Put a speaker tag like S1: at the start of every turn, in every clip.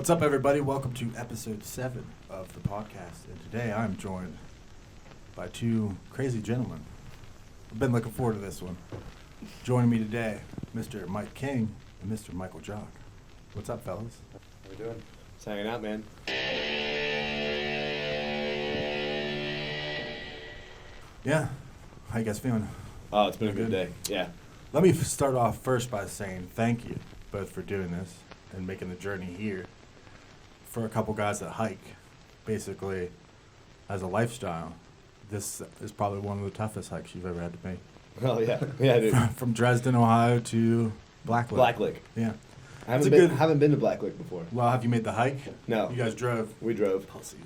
S1: What's up, everybody? Welcome to episode 7 of the podcast. And today I'm joined by two crazy gentlemen. I've been looking forward to this one. Joining me today, Mr. Mike King and Mr. Michael Jock. What's up, fellas?
S2: How we doing? Just hanging out, man.
S1: Yeah. How you guys feeling?
S2: Oh, it's been a good day. Yeah.
S1: Let me start off first by saying thank you both for doing this and making the journey here. For a couple guys that hike, basically, as a lifestyle, this is probably one of the toughest hikes you've ever had to make.
S2: Oh, yeah. Yeah, dude.
S1: From Dresden, Ohio to Blacklick. Yeah.
S2: I haven't been to Blacklick before.
S1: Well, have you made the hike?
S2: No.
S1: You guys drove?
S2: We drove.
S1: Pussies.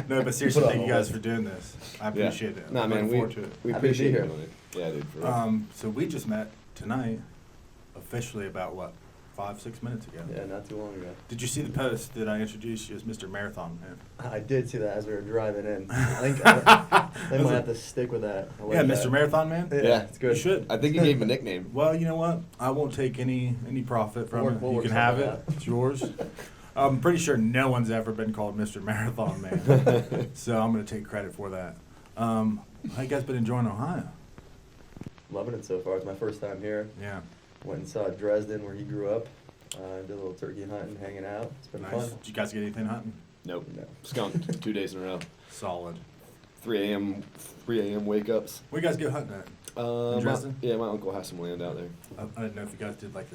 S1: No, but seriously, thank you guys for doing this. I appreciate it.
S2: Nah, man,
S1: forward to it.
S2: we appreciate doing it. Yeah, dude, for real.
S1: So we just met tonight, officially about, 5-6 minutes ago?
S3: Yeah, not too long ago.
S1: Did you see the post that I introduced you as Mr. Marathon Man?
S3: I did see that as we were driving in. I think I might have to stick with that.
S1: Yeah, Mr. Marathon Man?
S3: Yeah, it's good.
S1: You should.
S2: I think you gave him a nickname.
S1: Well, you know what? I won't take any profit from it.
S3: We'll
S1: You can have it. It's yours. I'm pretty sure no one's ever been called Mr. Marathon Man. So I'm going to take credit for that. How you guys been enjoying Ohio?
S3: Loving it so far. It's my first time here.
S1: Yeah.
S3: Went and saw Dresden where he grew up. Did a little turkey hunting, hanging out. It's been
S1: Nice.
S3: fun.
S1: Did you guys get anything hunting?
S2: Nope.
S3: No.
S2: Skunked 2 days in a row.
S1: Solid.
S2: 3 a.m. wake ups.
S1: Where you guys go hunting at? In Dresden?
S2: My uncle has some land out there.
S1: I didn't know if you guys did like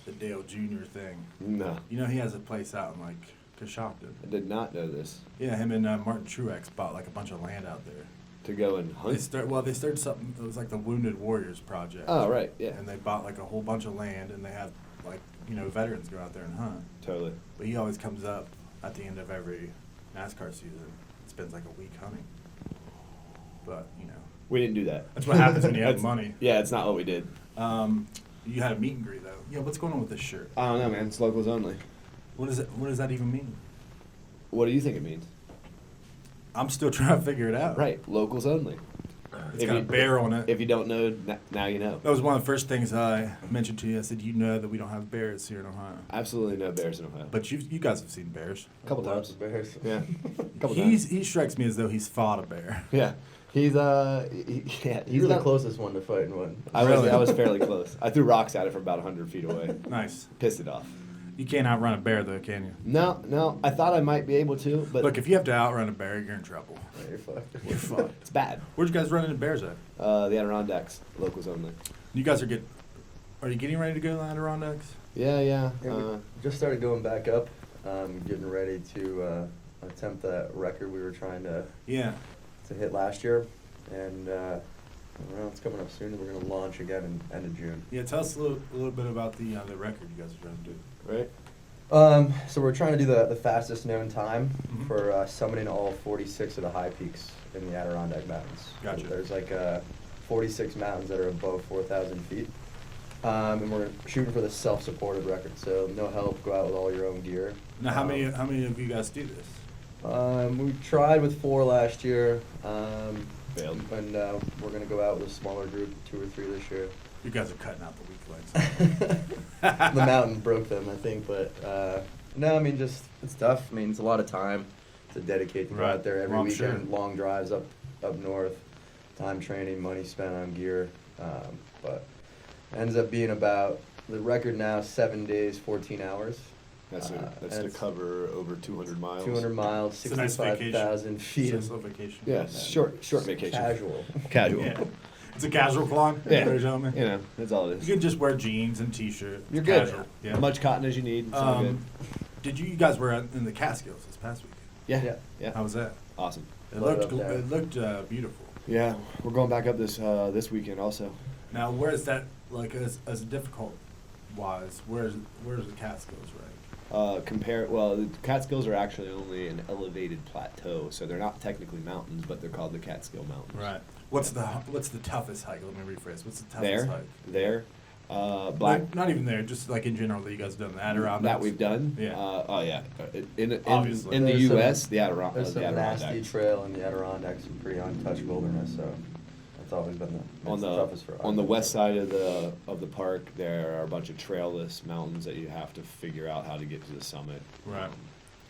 S1: the Dale Jr. thing.
S2: No.
S1: You know he has a place out in Coshocton.
S2: I did not know this.
S1: Yeah, him and Martin Truex bought a bunch of land out there.
S2: To go and hunt?
S1: They started something, it was like the Wounded Warriors Project.
S2: Oh, right, yeah.
S1: And they bought a whole bunch of land and they have veterans go out there and hunt.
S2: Totally.
S1: But he always comes up at the end of every NASCAR season, spends a week hunting. But,
S2: We didn't do that.
S1: that's what happens when you have money.
S2: Yeah, it's not what we did.
S1: You had a meet and greet though. Yeah, what's going on with this shirt?
S2: I don't know, man. It's locals only.
S1: What does that even mean?
S2: What do you think it means?
S1: I'm still trying to figure it out.
S2: Right, locals only.
S1: It's got a bear on it.
S2: If you don't know, now you know.
S1: That was one of the first things I mentioned to you. I said, you know that we don't have bears here in Ohio.
S2: Absolutely no bears in Ohio.
S1: But you guys have seen bears.
S2: A couple
S3: Lots
S2: times.
S3: of bears.
S2: Yeah. A couple times.
S1: He strikes me as though he's fought a bear.
S2: Yeah. He's
S3: He's the closest one to fighting one.
S2: I
S1: Really?
S2: was fairly close. I threw rocks at it from about 100 feet away.
S1: Nice.
S2: Pissed it off.
S1: You can't outrun a bear though, can you?
S2: No. I thought I might be able to, but
S1: Look, if you have to outrun a bear, you're in trouble.
S3: Yeah, you're fucked.
S1: You're fucked.
S2: it's bad.
S1: Where'd you guys run into bears at?
S2: The Adirondacks, locals only.
S1: You guys are you getting ready to go to the Adirondacks?
S2: Yeah.
S3: Yeah, we just started going back up, getting ready to attempt that record we were trying to hit last year. And I don't know, it's coming up soon. We're going to launch again in end of June.
S1: Yeah, tell us a little bit about the record you guys are trying to do.
S2: Right.
S3: So we're trying to do the fastest known time
S1: Mhm.
S3: for summiting all 46 of the high peaks in the Adirondack Mountains.
S1: Gotcha.
S3: There's 46 mountains that are above 4,000 feet. And we're shooting for the self-supported record, so no help, go out with all your own gear.
S1: Now, how many of you guys do this?
S3: We tried with 4 last year,
S2: Failed.
S3: and we're going to go out with a smaller group, 2 or 3 this year.
S1: You guys are cutting out the weak legs.
S3: The mountain broke them, I think, but no, I mean, just it's tough. I mean, it's a lot of time to dedicate to go
S1: Right.
S3: out there every
S1: Well, I'm
S3: weekend,
S1: sure.
S3: long drives up north, time training, money spent on gear, but ends up being about the record now 7 days, 14 hours.
S2: That's to
S3: that's
S2: cover over 200 miles.
S3: 200 miles,
S1: It's a nice vacation.
S3: 65,000 feet.
S1: It's a vacation.
S2: Yeah, short vacation.
S3: Casual.
S2: Casual.
S1: Yeah. It's a casual climb,
S2: Yeah.
S1: ladies and gentlemen.
S2: You know, that's all it is.
S1: You can just wear jeans and t-shirt. It's
S2: You're good.
S1: Casual. Yeah.
S2: As much cotton as you need. It's all good.
S1: Did you guys were in the Catskills this past weekend?
S2: Yeah.
S3: Yeah.
S1: How was that?
S2: Awesome.
S1: It
S3: Load
S1: looked
S3: up there.
S1: beautiful.
S2: Yeah, we're going back up this weekend also.
S1: Now, where is that as difficult wise? Where's the Catskills right?
S2: The Catskills are actually only an elevated plateau, so they're not technically mountains, but they're called the Catskill Mountains.
S1: Right. What's the toughest hike? Let me rephrase. What's the toughest
S2: There,
S1: hike?
S2: Black.
S1: Not even there. Just in general that you guys have done the Adirondacks.
S2: That we've done.
S1: Yeah. Obviously.
S2: In the
S3: There's
S2: U.S.,
S3: some-
S2: the
S3: There's some
S2: Adirondacks.
S3: nasty trail in the Adirondacks, some pretty untouched wilderness, so It's always been
S2: on
S3: the
S2: the
S3: toughest for
S2: on the west side of the park. There are a bunch of trailless mountains that you have to figure out how to get to the summit.
S1: Right.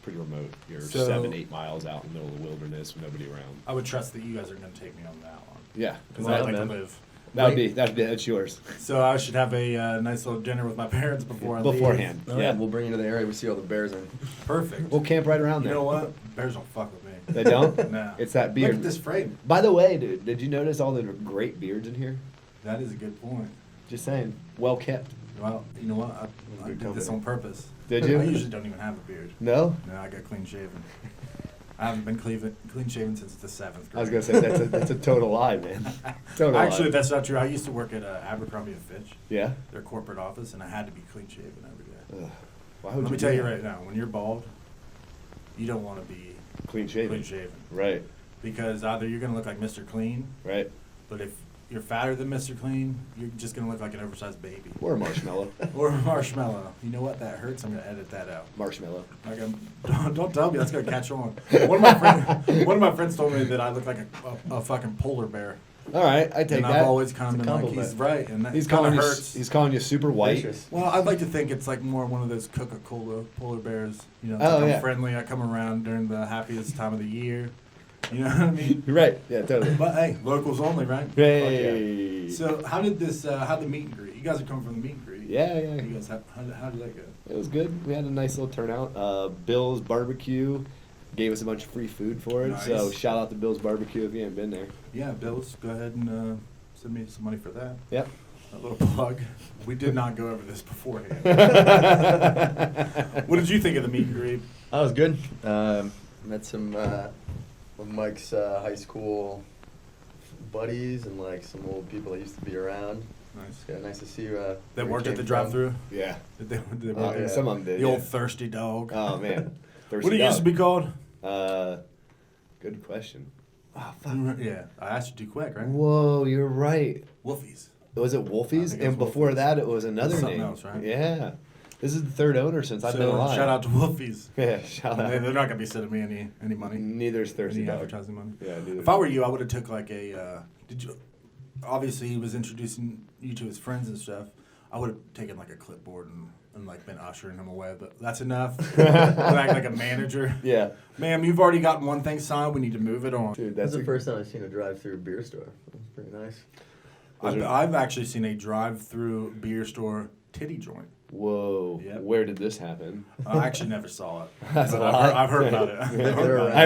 S2: Pretty remote. You're
S1: So-
S2: 7-8 miles out in the middle of the wilderness with nobody around.
S1: I would trust that you guys are going to take me on that one.
S2: Yeah,
S1: Because
S3: Come
S1: I'd
S3: on,
S1: like to
S3: man.
S1: live.
S2: that's yours.
S1: So I should have a nice little dinner with my parents before I leave.
S2: Beforehand.
S3: Oh, yeah, we'll bring you to the area. We see all the bears in.
S1: Perfect.
S2: We'll camp right around
S1: You
S2: there.
S1: know what? Bears don't fuck with me.
S2: They don't?
S1: No.
S2: It's that beard.
S1: Look at this frame.
S2: By the way, dude, did you notice all the great beards in here?
S1: That is a good point.
S2: Just saying. Well kept.
S1: Well, you know what? I
S3: Good
S1: did this
S3: company.
S1: on purpose.
S2: Did you?
S1: I usually don't even have a beard.
S2: No?
S1: No, I got clean shaven. I haven't been clean shaven since the 7th grade.
S2: I was going to say, that's a total lie, man. Total
S1: Actually,
S2: lie.
S1: that's not true. I used to work at Abercrombie and Fitch,
S2: Yeah?
S1: their corporate office, and I had to be clean shaven every day.
S2: Ugh. Why would
S1: Let me
S2: do
S1: tell you
S2: that?
S1: right now, when you're bald, you don't want to be
S2: Clean shaven.
S1: clean shaven.
S2: Right,
S1: Because either you're going to look like Mr. Clean,
S2: right.
S1: but if you're fatter than Mr. Clean, you're just going to look like an oversized baby.
S2: Or a marshmallow.
S1: Or a marshmallow. You know what? That hurts. I'm going to edit that out.
S2: Marshmallow.
S1: Like don't tell me. That's going to catch on. One of my friends told me that I look like a fucking polar bear.
S2: All right, I take
S1: And
S2: that.
S1: I've always kind of
S3: It's a
S1: been like, he's
S3: compliment.
S1: right. And that
S2: He's
S1: kind
S2: calling
S1: of
S2: you.
S1: hurts.
S2: He's calling you super white.
S3: Gracious.
S1: Well, I'd like to think it's like more one of those Coca-Cola polar bears. You know, it's
S2: Oh,
S1: like I'm
S2: yeah.
S1: friendly. I come around during the happiest time of the year. You know what I mean?
S2: You're right. Yeah, totally.
S1: But hey, locals only, right?
S2: Hey.
S1: So how did this? How'd the meet and greet? You guys are coming from the meet and greet.
S2: Yeah, yeah.
S1: You guys, how did that go?
S2: It was good. We had a nice little turnout. Bill's Barbecue gave us a bunch of free food for it.
S1: Nice.
S2: So shout out to Bill's Barbecue if you haven't been there.
S1: Yeah, Bills, go ahead and send me some money for that.
S2: Yep.
S1: A little plug. We did not go over this beforehand. What did you think of the meet and greet?
S3: That was good. Met some of Mike's high school buddies and like some old people that used to be around.
S1: Nice.
S3: Yeah, nice to see you.
S1: That
S3: where you
S1: worked at
S3: came
S1: the
S3: from.
S1: drive-through.
S2: Yeah.
S1: Did they
S2: Oh,
S1: work
S2: yeah.
S1: at
S2: Some of them did.
S1: the
S2: yeah.
S1: old thirsty dog?
S2: Oh man. Thirsty
S1: What did it used to
S2: dog.
S1: be called?
S2: Good question.
S1: Oh, fuck. Yeah, I asked you too quick, right?
S2: Whoa, you're right.
S1: Wolfies.
S2: Was it
S1: I
S2: Wolfies?
S1: think it was
S2: And before
S1: Wolfies.
S2: that, it was another
S1: Something
S2: name.
S1: else, right?
S2: Yeah. This is the third owner since I've been
S1: So
S2: alive.
S1: shout out to Wolfies.
S2: Yeah, shout out.
S1: They're not gonna be sending me any money,
S2: Neither is Thirsty
S1: any
S2: Dog.
S1: advertising money.
S2: Yeah, neither.
S1: If I were you, I would have took like a. Did you? Obviously, he was introducing you to his friends and stuff. I would have taken like a clipboard and like been ushering him away, but that's enough. Act like a manager.
S2: Yeah.
S1: Ma'am, you've already gotten one thing signed. We need to move it on.
S2: Dude,
S3: That's
S2: that's
S3: the first time I've seen a drive-through beer store. That's pretty nice.
S1: I've actually seen a drive-through beer store titty joint.
S2: Whoa.
S1: Yep.
S2: Where did this happen?
S1: I actually never saw it.
S2: That's
S1: but
S2: a
S1: I've
S2: lot.
S1: heard about it.
S2: I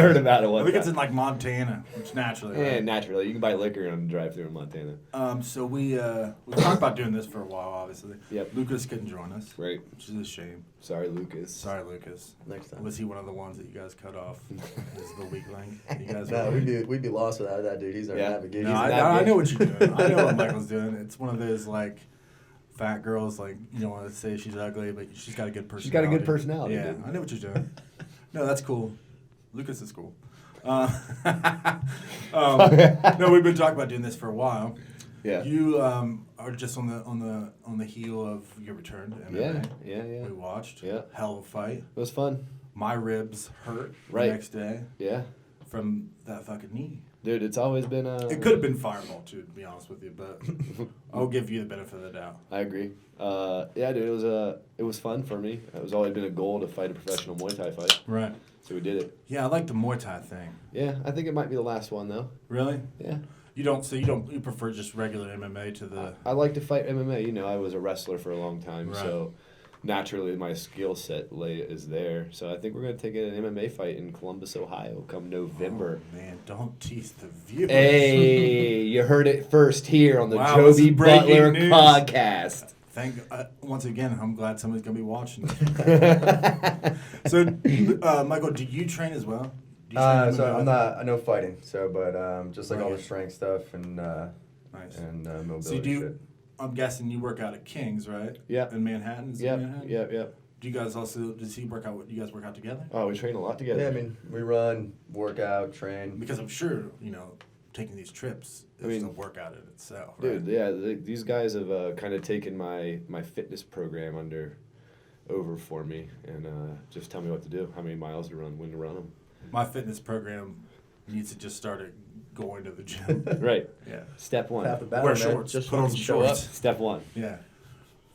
S2: heard about it
S1: I
S2: one
S1: think it's in
S2: time.
S1: like Montana, which naturally.
S2: Yeah,
S1: Right?
S2: naturally. You can buy liquor on the drive-thru in Montana.
S1: So we talked about doing this for a while, obviously.
S2: Yep.
S1: Lucas couldn't join us,
S2: Right.
S1: which is a shame.
S2: Sorry, Lucas.
S1: Sorry, Lucas.
S3: Next time.
S1: Was he one of the ones that you guys cut off as the weak link? You guys
S3: No,
S1: were-
S3: we'd be lost without that dude. He's our
S2: Yeah.
S3: navigation.
S1: No,
S2: He's
S1: I
S2: not
S1: know
S2: good.
S1: what you're doing. I know what Michael's doing. It's one of those like fat girls, like you don't want to say she's ugly, but she's got a good personality.
S2: She's got a good personality,
S1: Yeah,
S2: dude.
S1: I know what you're doing. No, that's cool. Lucas is cool. No, we've been talking about doing this for a while.
S2: Yeah.
S1: You are just on the heel of your return to MMA.
S2: Yeah.
S1: We watched.
S2: Yeah.
S1: Hell of a fight.
S2: It was fun.
S1: My ribs hurt
S2: Right.
S1: the next day
S2: Yeah.
S1: from that fucking knee.
S2: Dude, it's always been
S1: It could have been Fireball too, to be honest with you, but I'll give you the benefit of the doubt.
S2: I agree. Yeah, dude, it was fun for me. It was always been a goal to fight a professional Muay Thai fight,
S1: Right.
S2: so we did it.
S1: Yeah, I like the Muay Thai thing.
S2: Yeah, I think it might be the last one though.
S1: Really?
S2: Yeah.
S1: You prefer just regular MMA to the
S2: I like to fight MMA. You know, I was a wrestler for a long time,
S1: Right.
S2: so naturally my skill set is there. So I think we're gonna take an MMA fight in Columbus, Ohio, come November.
S1: Oh, man, don't tease the viewers.
S2: Hey, you heard it first here on the
S1: Wow, this
S2: Joby
S1: is breaking
S2: Butler
S1: news.
S2: podcast.
S1: Once again, I'm glad somebody's gonna be watching. So, Michael, do you train as well? Do you train
S3: So
S1: MMA?
S3: I'm not. I know fighting. So, but just like all the
S1: Okay.
S3: strength stuff and
S1: Nice.
S3: mobility
S1: So you do.
S3: shit.
S1: I'm guessing you work out at King's, right?
S2: Yeah.
S1: In Manhattan. Is it
S2: Yep,
S1: Manhattan?
S2: yep.
S1: Do you guys also? Does he work out? You guys work out together?
S2: Oh, we train a lot together.
S3: Yeah, I mean, we run, work out, train.
S1: Because I'm sure taking these trips is a workout in itself. Right?
S2: Dude, yeah, these guys have kind of taken my fitness program over for me and just tell me what to do, how many miles to run, when to run them.
S1: My fitness program needs to just start going to the gym.
S2: Right.
S1: Yeah.
S2: Step one.
S3: Half the battle,
S1: Wear
S3: man.
S1: shorts.
S3: Just
S1: Put on
S3: fucking
S1: some
S3: show up.
S1: shorts.
S2: Step one.
S1: Yeah.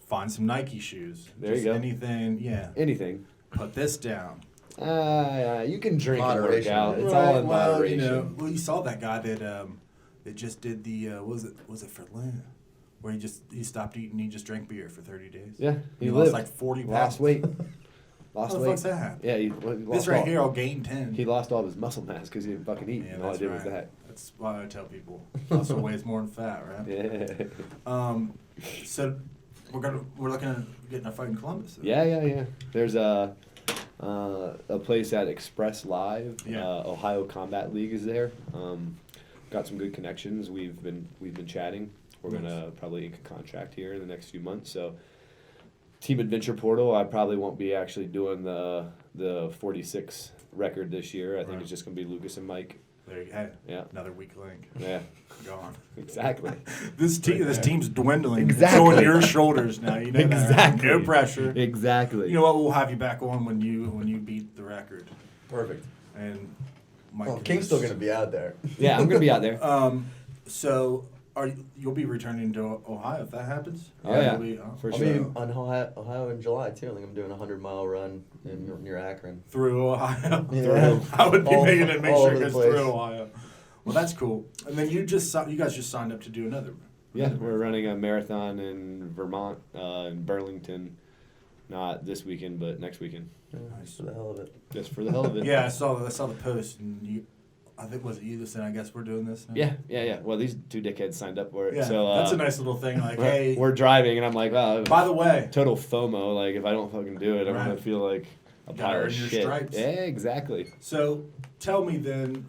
S1: Find some Nike shoes.
S2: There you
S1: Just
S2: go.
S1: Anything. Yeah.
S2: Anything.
S1: Put this down.
S2: You can drink and work
S3: Moderation,
S2: out.
S3: right?
S2: It's all in
S1: well,
S2: moderation.
S1: You saw that guy that just did the was it for Lent, where he stopped eating, he just drank beer for 30 days.
S2: Yeah,
S1: he
S2: lived.
S1: lost like 40 pounds.
S2: Lost weight.
S1: How
S2: Lost
S1: the
S2: weight.
S1: fuck's that happen?
S2: Yeah, he
S1: This
S2: lost
S1: right
S2: all,
S1: here, I'll gain 10.
S2: He lost all of his muscle mass because he didn't fucking eat.
S1: Yeah,
S2: and all I
S1: that's
S2: did
S1: right.
S2: was that.
S1: That's why I tell people muscle weighs more than fat, right?
S2: Yeah.
S1: So we're looking at getting a fight in Columbus. then.
S2: Yeah. There's a place at Express Live.
S1: Yeah.
S2: Ohio Combat League is there. Got some good connections. We've been chatting. We're
S1: Nice.
S2: gonna probably ink a contract here in the next few months. So, Team Adventure Portal. I probably won't be actually doing the 46 record this year. I think
S1: Right.
S2: it's just gonna be Lucas and Mike.
S1: There you go.
S2: Yeah.
S1: Another weak link.
S2: Yeah.
S1: Gone.
S2: Exactly.
S1: This team's dwindling.
S2: Exactly.
S1: It's on your shoulders now. You know that, right?
S2: Exactly.
S1: No pressure.
S2: Exactly.
S1: You know what? We'll have you back on when you beat the record.
S3: Perfect.
S1: And Mike.
S3: Well,
S1: can
S3: King's
S1: just-
S3: still gonna be out there.
S2: Yeah, I'm gonna be out there.
S1: So you'll be returning to Ohio if that happens?
S2: Oh, yeah.
S1: You'll be,
S2: For
S3: I'll
S2: sure.
S3: be on Ohio in July too. I think I'm doing a 100-mile run near Akron.
S1: Through Ohio.
S3: Yeah.
S1: I would be making it make
S3: all
S1: sure
S3: over
S1: it
S3: the
S1: goes through
S3: place.
S1: Ohio. Well, that's cool. And then you guys just signed up to do another.
S2: Yeah, we're running a marathon in Vermont, in Burlington, not this weekend, but next weekend,
S1: Nice.
S3: For the hell of it.
S2: just for the hell of it.
S1: Yeah, I saw the post, and I think was it you that said, I guess we're doing this now?
S2: Yeah. Well, these two dickheads signed up for it,
S1: Yeah,
S2: so
S1: that's a nice little thing. Like,
S2: we're,
S1: hey,
S2: we're driving, and I'm like, wow,
S1: by the way,
S2: total FOMO. Like, if I don't fucking do it, I'm
S1: Right.
S2: gonna feel like a
S1: You gotta
S2: pile
S1: earn
S2: of
S1: your
S2: shit.
S1: stripes.
S2: Yeah, exactly.
S1: so tell me then,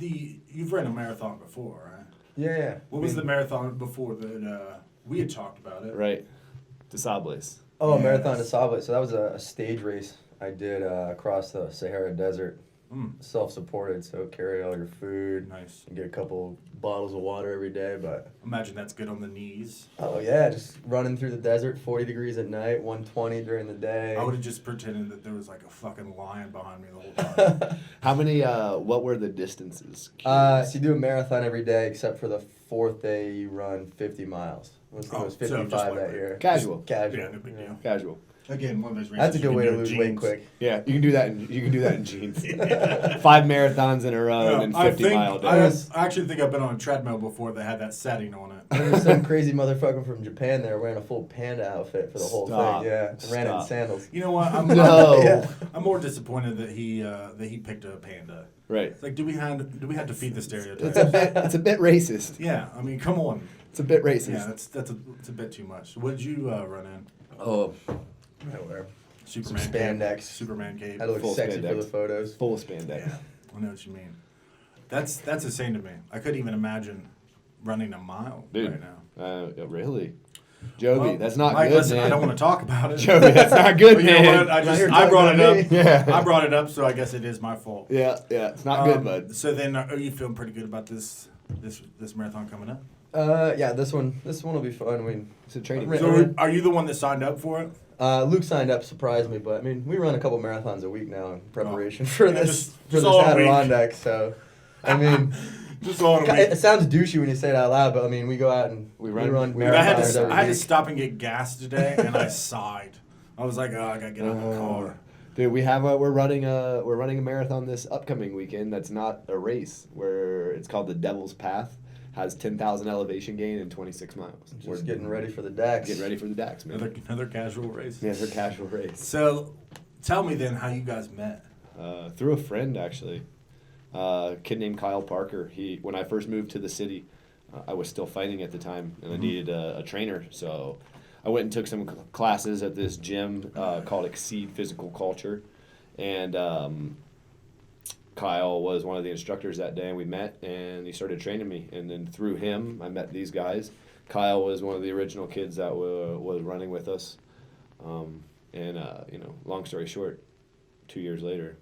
S1: you've ran a marathon before, right?
S3: Yeah.
S1: What was the marathon before that we had talked about it?
S2: Right. DeSables.
S3: Oh,
S1: Yes.
S3: Marathon de Sable. So that was a stage race I did across the Sahara Desert, self-supported. So carry all your food,
S1: Nice.
S3: and get a couple bottles of water every day. But
S1: Imagine that's good on the knees.
S3: oh yeah, just running through the desert, 40 degrees at night, 120 during the day.
S1: I would have just pretended that there was like a fucking lion behind me the whole time.
S2: How many? What were the distances?
S3: So you do a marathon every day, except for the fourth day you run 50 miles. I think it was
S1: Oh, so
S3: 55
S1: just like
S3: that year.
S2: Casual.
S3: Casual.
S1: Yeah, no big deal.
S2: Casual.
S1: Again, one of those races.
S3: That's a good
S1: you
S3: way
S1: can
S3: to
S1: do
S3: lose
S1: in
S3: weight
S1: jeans.
S3: quick.
S2: Yeah, you can do that. You can do that in jeans. 5 marathons in a row and then 50-mile days.
S1: I actually think I've been on a treadmill before that had that setting on it.
S3: There was some crazy motherfucker from Japan there wearing a full panda outfit for the whole
S2: Stop.
S3: thing. Yeah, ran it in
S2: Stop.
S3: sandals.
S1: You know what? I'm
S2: No.
S1: I'm more disappointed that he picked a panda.
S2: Right.
S1: It's like, do we have to feed the stereotype?
S2: It's a bit racist.
S1: Yeah, I mean, come on.
S2: It's a bit racist.
S1: Yeah, it's a bit too much. What did you run in?
S3: Oh, I wear
S1: Superman
S3: some
S1: cape?
S3: spandex.
S1: Superman cape.
S3: Had to look
S2: Full
S3: sexy for
S2: spandex.
S3: the photos.
S2: Full spandex.
S1: Yeah, I know what you mean. That's insane to me. I couldn't even imagine running a mile
S2: Dude.
S1: right now.
S2: Really? Joby,
S1: Well,
S2: that's not
S1: Mike,
S2: good,
S1: listen,
S2: man.
S1: I don't want to talk about it.
S2: Joby, that's not good,
S1: But you know
S2: man.
S1: what?
S3: Now you're
S1: I brought
S3: talking
S1: it
S3: about
S1: up.
S3: me.
S2: Yeah.
S1: I brought it up, so I guess it is my fault.
S2: Yeah, it's not good, bud.
S1: So then, are you feeling pretty good about this marathon coming up?
S3: Yeah, this one will be fun. I mean,
S2: It's a training.
S3: Right.
S1: So are you the one that signed up for it?
S3: Luke signed up, surprised me, but I mean, we run a couple marathons a week now in preparation
S1: Oh.
S3: for
S1: Yeah,
S3: this
S1: just all week.
S3: Adirondacks. So, I mean,
S1: Just on a
S3: it
S1: week.
S3: sounds douchey when you say it out loud, but I mean, we go out and
S2: We
S3: we
S2: run-
S3: run
S2: we
S1: Dude, I had
S3: marathons every
S1: to
S3: week.
S1: stop and get gas today, and I sighed. I was like, oh, I gotta get out of the car.
S2: Dude, we're running a marathon this upcoming weekend. That's not a race. Where it's called the Devil's Path. Has 10,000 elevation gain in 26 miles.
S3: Just getting ready for the DAX.
S2: Getting ready for the DAX, man.
S1: Another casual race.
S2: Yeah, it's a casual race.
S1: So, tell me then how you guys met.
S2: Through a friend, actually. A kid named Kyle Parker. When I first moved to the city, I was still fighting at the time, and I needed a trainer. So I went and took some classes at this gym called Exceed Physical Culture. And Kyle was one of the instructors that day, and we met, and he started training me. And then through him, I met these guys. Kyle was one of the original kids that was running with us. Long story short, 2 years later,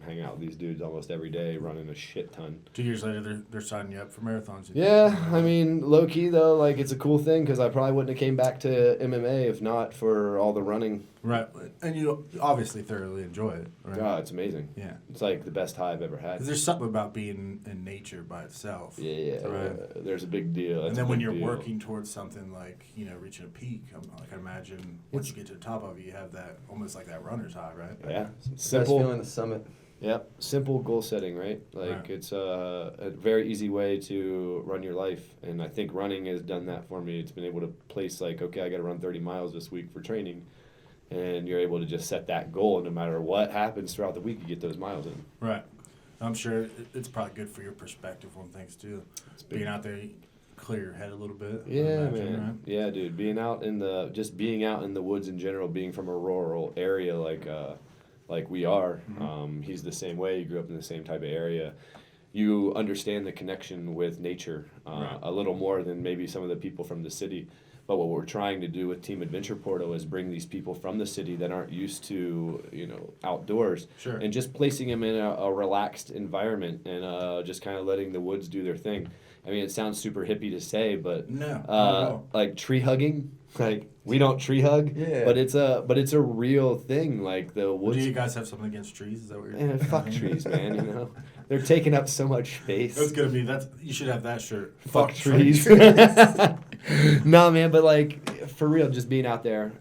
S2: hang out with these dudes almost every day, running a shit ton.
S1: 2 years later, they're signing you up for marathons.
S2: Yeah, I mean, low key though, like it's a cool thing because I probably wouldn't have came back to MMA if not for all the running.
S1: Right, and you obviously thoroughly enjoy it. Right?
S2: God, it's amazing.
S1: Yeah,
S2: it's like the best high I've ever had.
S1: 'Cause there's something about being in nature by itself.
S2: Yeah,
S1: right.
S2: There's a big deal. That's
S1: and then when you're
S2: deal.
S1: working towards something like reaching a peak, I can imagine once you get to the top of it, you have that almost like that runner's high, right?
S2: Yeah,
S3: simple. Best feeling the summit.
S2: Yep, simple goal setting, right? Like it's a very easy way to run your life, and I think running has done that for me. It's been able to place like, okay, I got to run 30 miles this week for training, and you're able to just set that goal, and no matter what happens throughout the week, you get those miles in.
S1: Right. I'm sure it's probably good for your perspective on things too. Being out there, you clear your head a little bit.
S2: Yeah, man. Right? Yeah, dude. Being out in the woods in general, being from a rural area like we are.
S1: Mm-hmm.
S2: He's the same way. He grew up in the same type of area. You understand the connection with nature a little more than maybe some of the people from the city. But what we're trying to do with Team Adventure Portal is bring these people from the city that aren't used to, outdoors,
S1: sure,
S2: and just placing them in a relaxed environment and just kind of letting the woods do their thing. I mean, it sounds super hippie to say, but like tree hugging. Like we don't tree hug, but it's a real thing. Like the woods.
S1: Do you guys have something against trees? Is that what you're?
S2: Fuck trees, man. They're taking up so much space.
S1: That's gonna be you should have that shirt.
S2: Fuck trees. No, man, but like for real, just being out there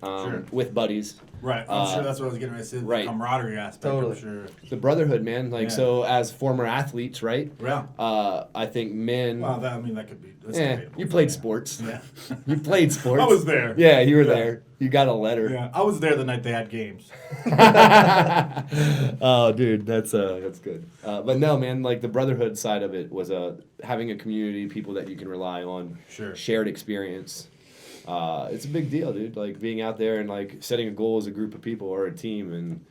S2: with buddies.
S1: Right, I'm sure that's what I was getting ready to say. The camaraderie aspect, totally. I'm sure.
S2: The brotherhood, man. Like so, as former athletes, right?
S1: Yeah.
S2: I think men.
S1: Well, that could be.
S2: You played sports.
S1: Yeah.
S2: You played sports.
S1: I was there.
S2: Yeah, you were there. You got a letter.
S1: Yeah, I was there the night they had games.
S2: Oh, dude, that's good. But no, man, like the brotherhood side of it was having a community, people that you can rely on.
S1: Sure.
S2: Shared experience. It's a big deal, dude. Like being out there and like setting a goal as a group of people or a team and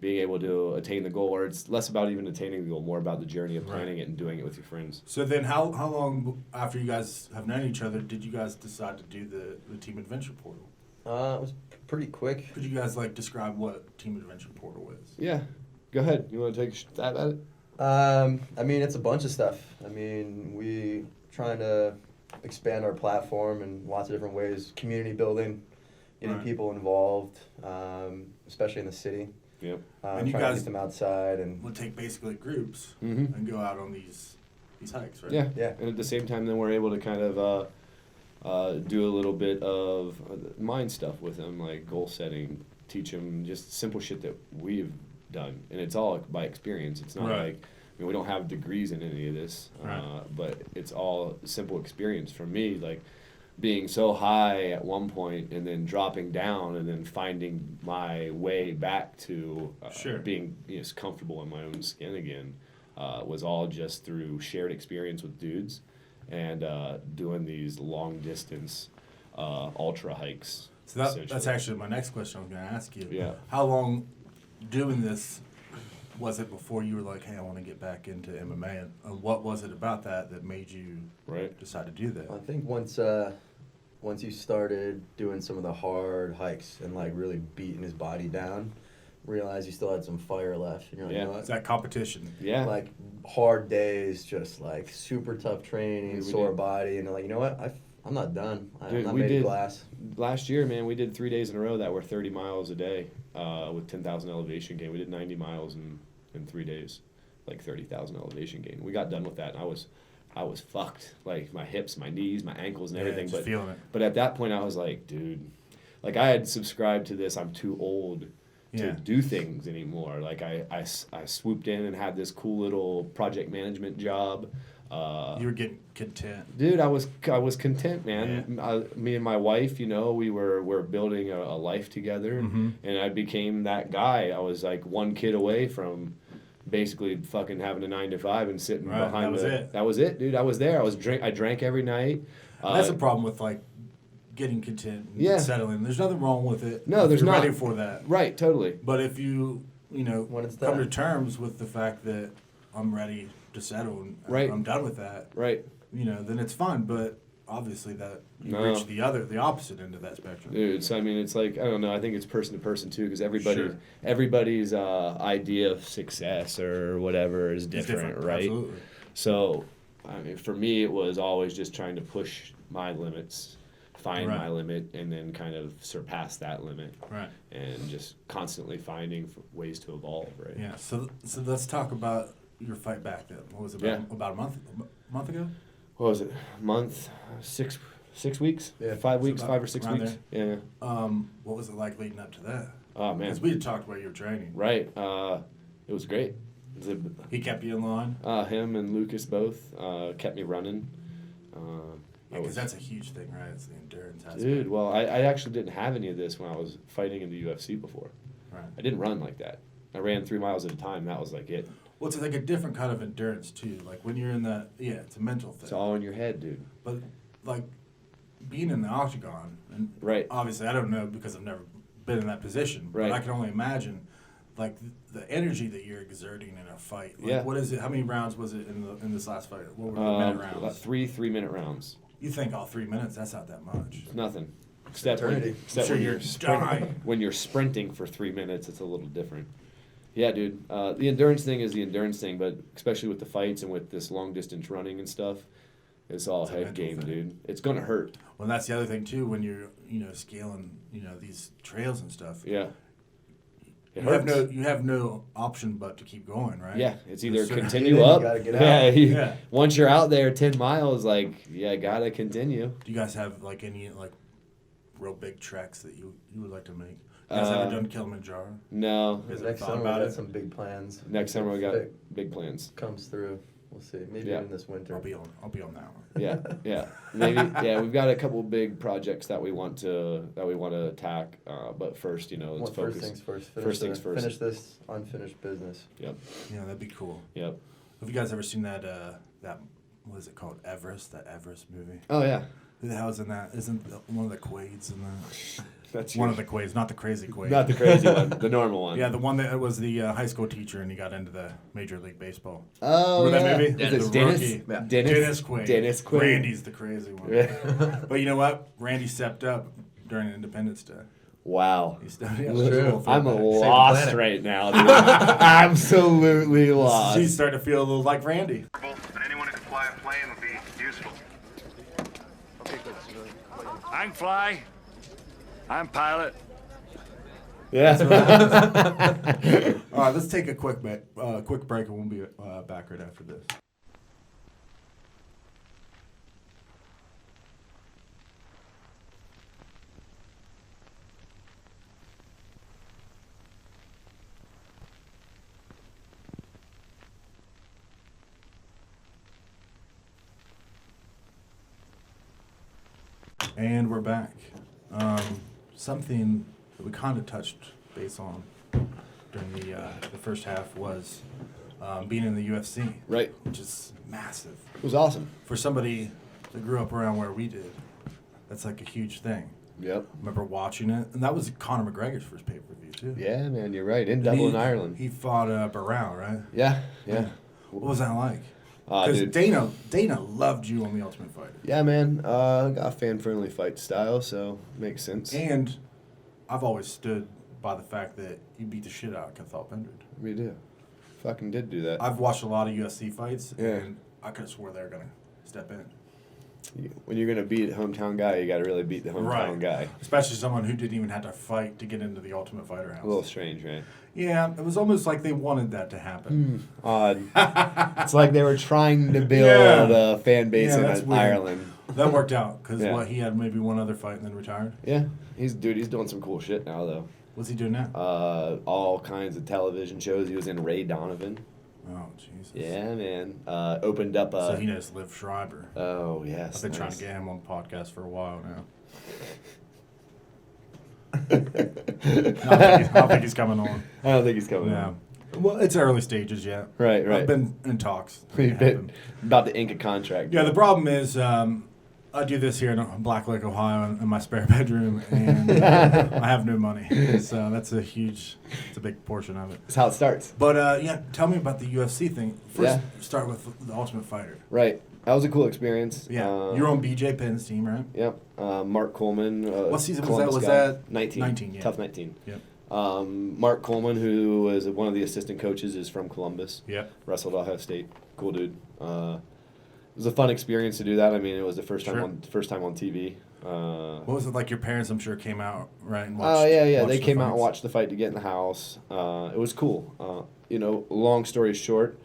S2: being able to attain the goal, or it's less about even attaining the goal, more about the journey of planning it and doing it with your friends.
S1: So then how long after you guys have known each other did you guys decide to do the Team Adventure Portal?
S3: It was pretty quick.
S1: Could you guys describe what Team Adventure Portal is?
S2: Yeah. Go ahead. You want to take a stab at it?
S3: I mean, it's a bunch of stuff. I mean, we trying to expand our platform in lots of different ways. Community building, getting people involved, especially in the city.
S2: Yep.
S1: And you
S3: guys
S1: guys
S3: get them outside and
S1: would take basically groups and go out on these hikes, right?
S2: Yeah. Yeah. And at the same time, then we're able to kind of do a little bit of mind stuff with them, like goal setting, teach them just simple shit that we've done, and it's all by experience. It's not like we don't have degrees in any of this, but it's all simple experience. For me, like being so high at one point and then dropping down and then finding my way back to being comfortable in my own skin again was all just through shared experience with dudes and doing these long distance ultra hikes.
S1: So that's actually my next question I was going to ask you.
S2: Yeah.
S1: How long doing this was it before you were like, hey, I want to get back into MMA? And what was it about that made you decide to do that?
S3: I think once you started doing some of the hard hikes and like really beating his body down, realize you still had some fire left. And you're like, you know what?
S1: It's that competition.
S2: Yeah.
S3: Like hard days, just like super tough training, sore body, and they're like, you know what? I'm not done. I'm not made of glass.
S2: Last year, man, we did 3 days in a row that were 30 miles a day with 10,000 elevation gain. We did 90 miles in 3 days, like 30,000 elevation gain. We got done with that, and I was fucked. Like my hips, my knees, my ankles, and everything.
S1: Just feeling it.
S2: But at that point, I was like, dude, like I had subscribed to this. I'm too old to do things anymore. Like I swooped in and had this cool little project management job.
S1: You were getting content,
S2: dude. I was content, man. Yeah. Me and my wife, we were building a life together, and I became that guy. I was like one kid away from basically fucking having a 9-to-5 and sitting behind that was it, dude. I was there. I drank every night.
S1: That's a problem with like getting content and settling. There's nothing wrong with it.
S2: No, there's not.
S1: Ready for that.
S2: Right, totally.
S1: But if you come to terms with the fact that I'm ready to settle and I'm done with that.
S2: Right.
S1: Then it's fine. But obviously that you
S2: No.
S1: reach the opposite end of that spectrum.
S2: Dude, so I mean, it's like, I don't know. I think it's person to person too, because
S1: Sure.
S2: everybody's idea of success or whatever is
S1: It's
S2: different, right?
S1: Absolutely.
S2: So, I mean, for me, it was always just trying to push my limits, find
S1: Right.
S2: my limit, and then kind of surpass that limit,
S1: Right.
S2: and just constantly finding ways to evolve, right?
S1: Yeah. So let's talk about your fight back then. What was it, about a month ago?
S2: What was it? Month, 6 weeks?
S3: Yeah.
S2: 5 weeks,
S1: about
S2: 5 or 6
S1: around
S2: weeks. Yeah.
S1: What was it like leading up to that?
S2: Oh man.
S1: Because we had talked about your training.
S2: Right. It was great.
S1: He kept you in line.
S2: Him and Lucas both kept me running.
S1: Because that's a huge thing, right? It's the endurance aspect.
S2: Dude, well, I actually didn't have any of this when I was fighting in the UFC before.
S1: Right.
S2: I didn't run like that. I ran 3 miles at a time. That was like it.
S1: Well, it's like a different kind of endurance too. Like when you're in that, it's a mental thing.
S2: It's all in your head, dude.
S1: But like being in the octagon, and
S2: Right.
S1: obviously I don't know because I've never been in that position.
S2: Right.
S1: But I can only imagine, like the energy that you're exerting in a fight. Like,
S2: Yeah.
S1: What is it? How many rounds was it in this last fight? What were the minute rounds?
S2: About 3-minute rounds.
S1: You think all 3 minutes? That's not that much.
S2: It's nothing. Except
S3: Eternity.
S1: Sure,
S2: when
S1: you're dying.
S2: when you're sprinting for 3 minutes, it's a little different. Yeah, dude. The endurance thing is the endurance thing, but especially with the fights and with this long distance running and stuff, it's all
S1: It's a
S2: head
S1: mental
S2: game,
S1: thing.
S2: dude. It's gonna hurt.
S1: Well, that's the other thing too. When you're scaling these trails and stuff.
S2: Yeah. It
S1: You have
S2: hurts.
S1: you have no option but to keep going, right?
S2: Yeah, it's either
S1: So-
S2: continue
S3: You
S2: up.
S3: gotta get out.
S2: Yeah,
S1: Yeah.
S2: Once you're out there 10 miles, gotta continue.
S1: Do you guys have like any real big treks that you would like to make? You guys ever done Kilimanjaro?
S2: No.
S1: You guys ever
S3: Next
S1: thought
S3: summer we
S1: about
S3: got
S1: it?
S3: some big plans.
S2: Next summer we got
S3: If it
S2: big plans.
S3: comes through. We'll see. Maybe
S2: Yeah.
S3: even this winter.
S1: I'll be on that one.
S2: Yeah. Maybe. Yeah, we've got a couple big projects that we want to attack. But first, let's
S3: Well,
S2: focus.
S3: first things first.
S2: First things first.
S3: Finish this unfinished business.
S2: Yep.
S1: Yeah, that'd be cool.
S2: Yep.
S1: Have you guys ever seen that what is it called? Everest? That Everest movie?
S2: Oh yeah.
S1: Who the hell's in that? Isn't one of the Quaids in that?
S2: That's
S1: One of the Quaids, not the crazy Quaid.
S2: Not the crazy one, the normal one.
S1: Yeah, the one that was the high school teacher and he got into the Major League Baseball.
S2: Oh,
S1: Remember that
S2: yeah.
S1: movie?
S2: Is it
S1: The
S2: Dennis?
S1: rookie.
S3: Yeah.
S1: Dennis Quaid.
S2: Dennis Quaid.
S1: Randy's the crazy one.
S2: Yeah.
S1: But you know what? Randy stepped up during Independence Day.
S2: Wow.
S1: He stepped up.
S3: True.
S2: I'm
S3: Save the
S2: lost
S3: planet.
S2: right now, dude. Absolutely lost.
S1: He's starting to feel a little like Randy.
S4: But anyone who can fly a plane would be useful.
S5: I can fly. I'm pilot.
S2: Yeah.
S1: All right, let's take a quick break, and we'll be back right after this. And we're back. Something that we kind of touched base on during the first half was being in the UFC,
S2: Right.
S1: which is massive.
S2: It was awesome.
S1: For somebody that grew up around where we did, that's like a huge thing.
S2: Yep.
S1: I remember watching it, and that was Conor McGregor's first pay-per-view, too.
S2: Yeah, man, you're right. In
S1: And
S2: Dublin, Ireland.
S1: He fought Barrow, right?
S2: Yeah.
S1: What was that like? Because
S2: Dude.
S1: Dana loved you on The Ultimate Fighter.
S2: Yeah, man. Got a fan-friendly fight style, so makes sense.
S1: And I've always stood by the fact that you beat the shit out of Cathal Pendred.
S2: We do. Fucking did do that.
S1: I've watched a lot of UFC fights,
S2: Yeah.
S1: and I could have swore they were going to step in.
S2: When you're gonna beat a hometown guy, you got to really beat the hometown guy.
S1: Especially someone who didn't even have to fight to get into the Ultimate Fighter house.
S2: A little strange, right?
S1: Yeah, it was almost like they wanted that to happen.
S2: Odd. It's like they were trying to build
S1: Yeah.
S2: a fan base
S1: Yeah, that's
S2: in
S1: weird.
S2: Ireland.
S1: That worked out because
S2: Yeah.
S1: he had maybe one other fight and then retired.
S2: Yeah, he's doing some cool shit now though.
S1: What's he doing now?
S2: All kinds of television shows. He was in Ray Donovan.
S1: Oh, Jesus.
S2: Yeah, man. Opened up a.
S1: So he knows Liv Schreiber.
S2: Oh yes.
S1: I've been trying to
S2: nice.
S1: get him on the podcast for a while now. I don't think he's coming on.
S2: I don't think he's coming.
S1: Yeah.
S2: on.
S1: Well, it's early stages yet.
S2: Right.
S1: I've been in talks.
S2: We've
S1: It
S2: been
S1: happened.
S2: about to ink a contract.
S1: Yeah, the problem is I do this here in Black Lake, Ohio, in my spare bedroom, and I have no money. So that's a big portion of it.
S2: That's how it starts.
S1: But yeah, tell me about the UFC thing. First,
S2: Yeah.
S1: start with the Ultimate Fighter.
S2: Right. That was a cool experience.
S1: Yeah. You're on BJ Penn's team, right?
S2: Yep. Mark Coleman.
S1: What season
S2: Columbus
S1: was
S2: guy.
S1: that?
S2: 19.
S1: 19, yeah.
S2: Tough 19.
S1: Yep.
S2: Mark Coleman, who was one of the assistant coaches, is from Columbus.
S1: Yep.
S2: Wrestled Ohio State. Cool dude. It was a fun experience to do that. I mean, it was the first time on TV.
S1: What was it like? Your parents, I'm sure, came out, right? And
S2: Oh yeah.
S1: watched
S2: They
S1: the
S2: came out and
S1: fights?
S2: watched the fight to get in the house. It was cool. Long story short,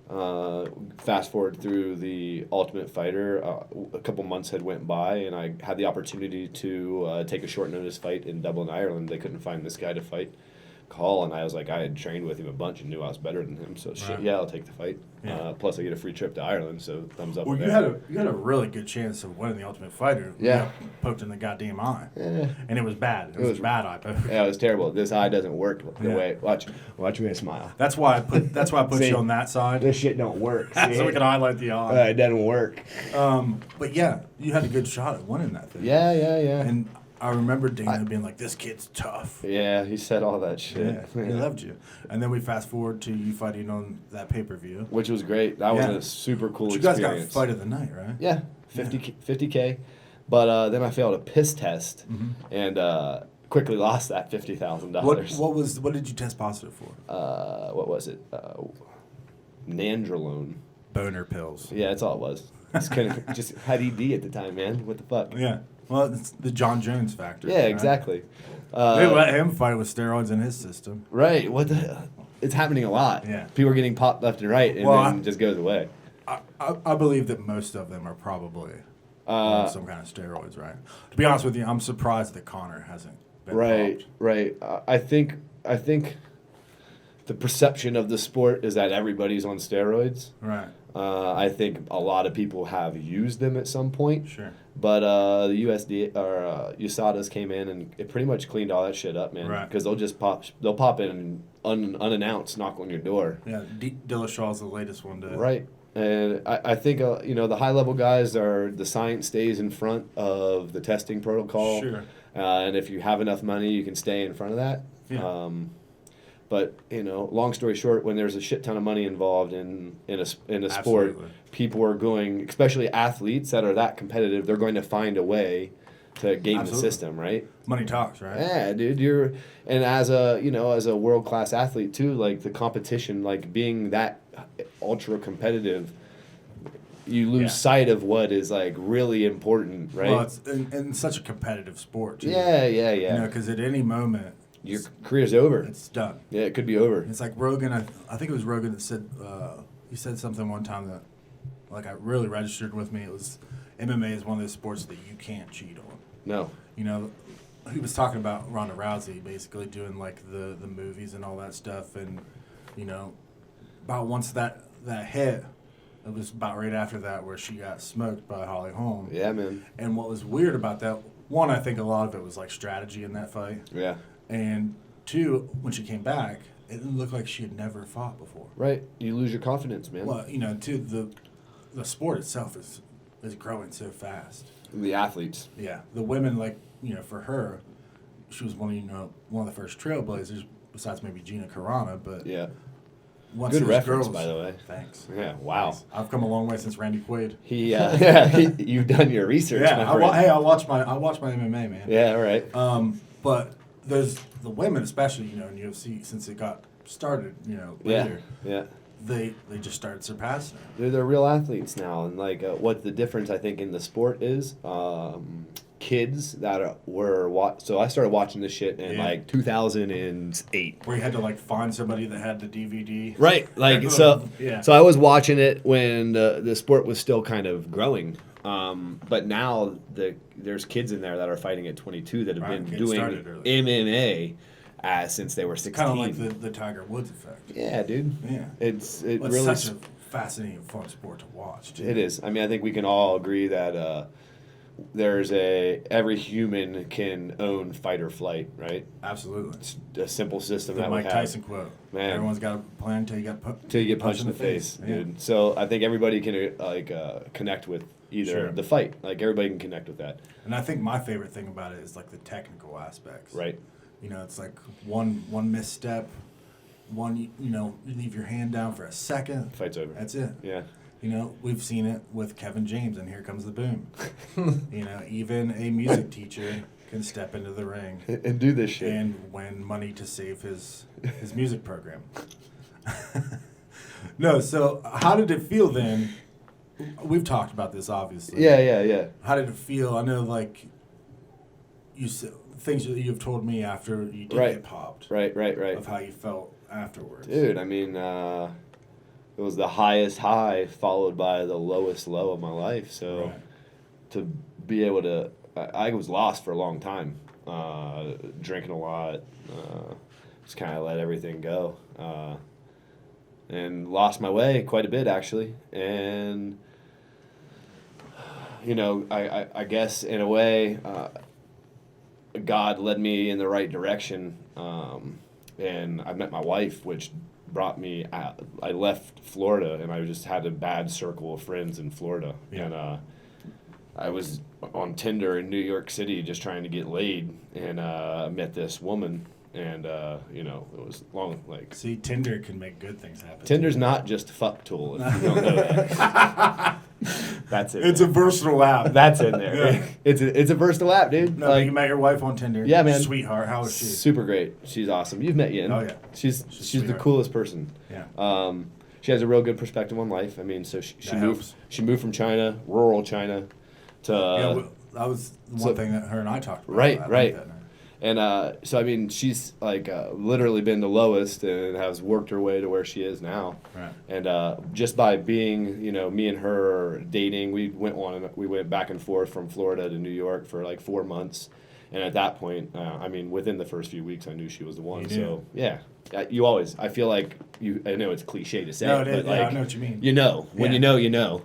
S2: fast forward through the Ultimate Fighter, a couple months had went by, and I had the opportunity to take a short notice fight in Dublin, Ireland. They couldn't find this guy to fight. Call, and I was like, I had trained with him a bunch and knew I was better than him, so shit,
S1: Right.
S2: yeah, I'll take the fight.
S1: Yeah.
S2: Plus, I get a free trip to Ireland, so thumbs up.
S1: Well,
S2: there.
S1: you had a really good chance of winning the Ultimate Fighter. You
S2: Yeah.
S1: got poked in the goddamn eye,
S2: Yeah.
S1: and it was bad. It was a bad eye poke.
S2: Yeah, it was terrible. This eye doesn't work the
S1: Yeah.
S2: way. Watch me smile.
S1: That's why I put
S2: See,
S1: you on that side,
S2: This shit don't work.
S1: so we can highlight the eye.
S2: It doesn't work.
S1: But yeah, you had a good shot at winning that thing.
S2: Yeah.
S1: And I remember Dana being like, "This kid's tough."
S2: Yeah, he said all that shit.
S1: Yeah, he loved you. And then we fast forward to you fighting on that pay-per-view.
S2: Which was great. That
S1: Yeah.
S2: was a super cool
S1: But you guys
S2: experience.
S1: got fight of the night, right?
S2: Yeah, 50K. But then I failed a piss test
S1: Mm-hmm.
S2: and quickly lost that $50,000.
S1: What did you test positive for?
S2: What was it? Nandrolone.
S1: Boner pills.
S2: Yeah, that's all it was. Just had ED at the time, man. What the fuck?
S1: Yeah. Well, it's the John Jones factor.
S2: Yeah,
S1: right?
S2: exactly.
S1: They let him fight with steroids in his system.
S2: Right. What the? It's happening a lot.
S1: Yeah.
S2: People are getting popped left and right, and
S1: Well,
S2: then just goes away.
S1: I believe that most of them are probably on some kind of steroids, right? To be honest with you, I'm surprised that Connor hasn't been
S2: Right.
S1: popped.
S2: Right. I think the perception of the sport is that everybody's on steroids.
S1: Right.
S2: I think a lot of people have used them at some point.
S1: Sure.
S2: But the USADAs came in and it pretty much cleaned all that shit up, man.
S1: Right.
S2: Because they'll pop in unannounced, knock on your door.
S1: Yeah. Dillashaw's the latest one to.
S2: Right. And I think the high level guys the science stays in front of the testing protocol.
S1: Sure.
S2: And if you have enough money, you can stay in front of that.
S1: Yeah.
S2: But long story short, when there's a shit ton of money involved in a sport,
S1: Absolutely.
S2: people are going, especially athletes that are that competitive, they're going to find a way to game
S1: Absolutely.
S2: the system, right?
S1: Money talks, right?
S2: Yeah, dude, and as a world class athlete too, like the competition, like being that ultra competitive, you lose sight of what is like really important, right?
S1: Well, it's in such a competitive sport, too.
S2: Yeah.
S1: Because at any moment,
S2: Your career's over.
S1: it's done.
S2: Yeah, it could be over.
S1: It's like Rogan. I think it was Rogan that said he said something one time that like I really registered with me. It was MMA is one of those sports that you can't cheat on.
S2: No.
S1: He was talking about Ronda Rousey basically doing like the movies and all that stuff, and about once that hit, it was about right after that where she got smoked by Holly Holm.
S2: Yeah, man.
S1: And what was weird about that, one, I think a lot of it was like strategy in that fight.
S2: Yeah.
S1: And two, when she came back, it looked like she had never fought before.
S2: Right. You lose your confidence, man.
S1: Well, two, the sport itself is growing so fast.
S2: The athletes.
S1: Yeah, the women, for her, she was one of the first trailblazers besides maybe Gina Carano. But
S2: Yeah.
S1: once
S2: Good
S1: those
S2: reference,
S1: girls,
S2: by the way.
S1: Thanks.
S2: Yeah. Wow.
S1: Thanks. I've come a long way since Randy Quaid.
S2: You've done your research.
S1: Yeah,
S2: my friend.
S1: I watch my MMA, man.
S2: Yeah. All right.
S1: But there's the women, especially in UFC, since it got started, later.
S2: Yeah.
S1: They just started surpassing her.
S2: They're real athletes now, and like what the difference I think in the sport is, kids that so I started watching this shit in like 2008.
S1: Where you had to find somebody that had the DVD.
S2: Right, so I was watching it when the sport was still kind of growing, but now there's kids in there that are fighting at 22 that have been doing MMA since they were 16.
S1: Kind of like the Tiger Woods effect.
S2: Yeah, dude.
S1: Yeah.
S2: It's
S1: really
S2: such
S1: a fascinating, fun sport to watch. Too.
S2: It is. I mean, I think we can all agree that every human can own fight or flight, right?
S1: Absolutely.
S2: It's a simple system
S1: The
S2: that
S1: Mike
S2: we have.
S1: Tyson quote.
S2: Man.
S1: Everyone's got a plan until you get
S2: punched in the face, dude. So I think everybody can connect with either the fight. Like everybody can connect with that.
S1: And I think my favorite thing about it is the technical aspects.
S2: Right.
S1: It's like one misstep, you leave your hand down for a second.
S2: Fight's over.
S1: That's it.
S2: Yeah.
S1: You know, we've seen it with Kevin James, and here comes the boom. You know, even a music teacher can step into the ring
S2: and do this shit
S1: and win money to save his music program. No, so how did it feel then? We've talked about this, obviously.
S2: Yeah.
S1: How did it feel? I know, like, you said things that you've told me after you did get popped.
S2: Right.
S1: Of how you felt afterwards.
S2: Dude, I mean, it was the highest high followed by the lowest low of my life. So to be able to, I was lost for a long time, drinking a lot, just kind of let everything go, and lost my way quite a bit, actually. And, you know, I guess in a way, God led me in the right direction, and I met my wife, which brought me out. I left Florida, and I just had a bad circle of friends in Florida. And I was on Tinder in New York City just trying to get laid, and I met this woman, and you know, it was long, like...
S1: See, Tinder can make good things happen.
S2: Tinder's not just a fuck tool, if you don't know that. That's it.
S1: It's a versatile app.
S2: That's in there.
S1: Yeah.
S2: It's a versatile app, dude.
S1: No,
S2: like,
S1: you met your wife on Tinder.
S2: Yeah, man.
S1: Sweetheart, how is she?
S2: Super great. She's awesome. You've met Yin.
S1: Oh, yeah.
S2: She's the
S1: sweetheart.
S2: coolest person.
S1: Yeah.
S2: She has a real good perspective on life. I mean, so she
S1: That
S2: moved.
S1: helps.
S2: She moved from China, rural China, to
S1: Well, that was one thing that her and I talked about.
S2: Right,
S1: I like
S2: right.
S1: that, man.
S2: And so I mean, she's like literally been the lowest and has worked her way to where she is now.
S1: Right.
S2: And just by being, you know, me and her dating, we went back and forth from Florida to New York for like 4 months. And at that point, I mean, within the first few weeks, I knew she was the one.
S1: You knew.
S2: So yeah, I feel like I know it's cliche to say,
S1: No,
S2: but
S1: it is.
S2: like,
S1: Yeah, I know what you mean.
S2: You know, when
S1: Yeah.
S2: you know, you know.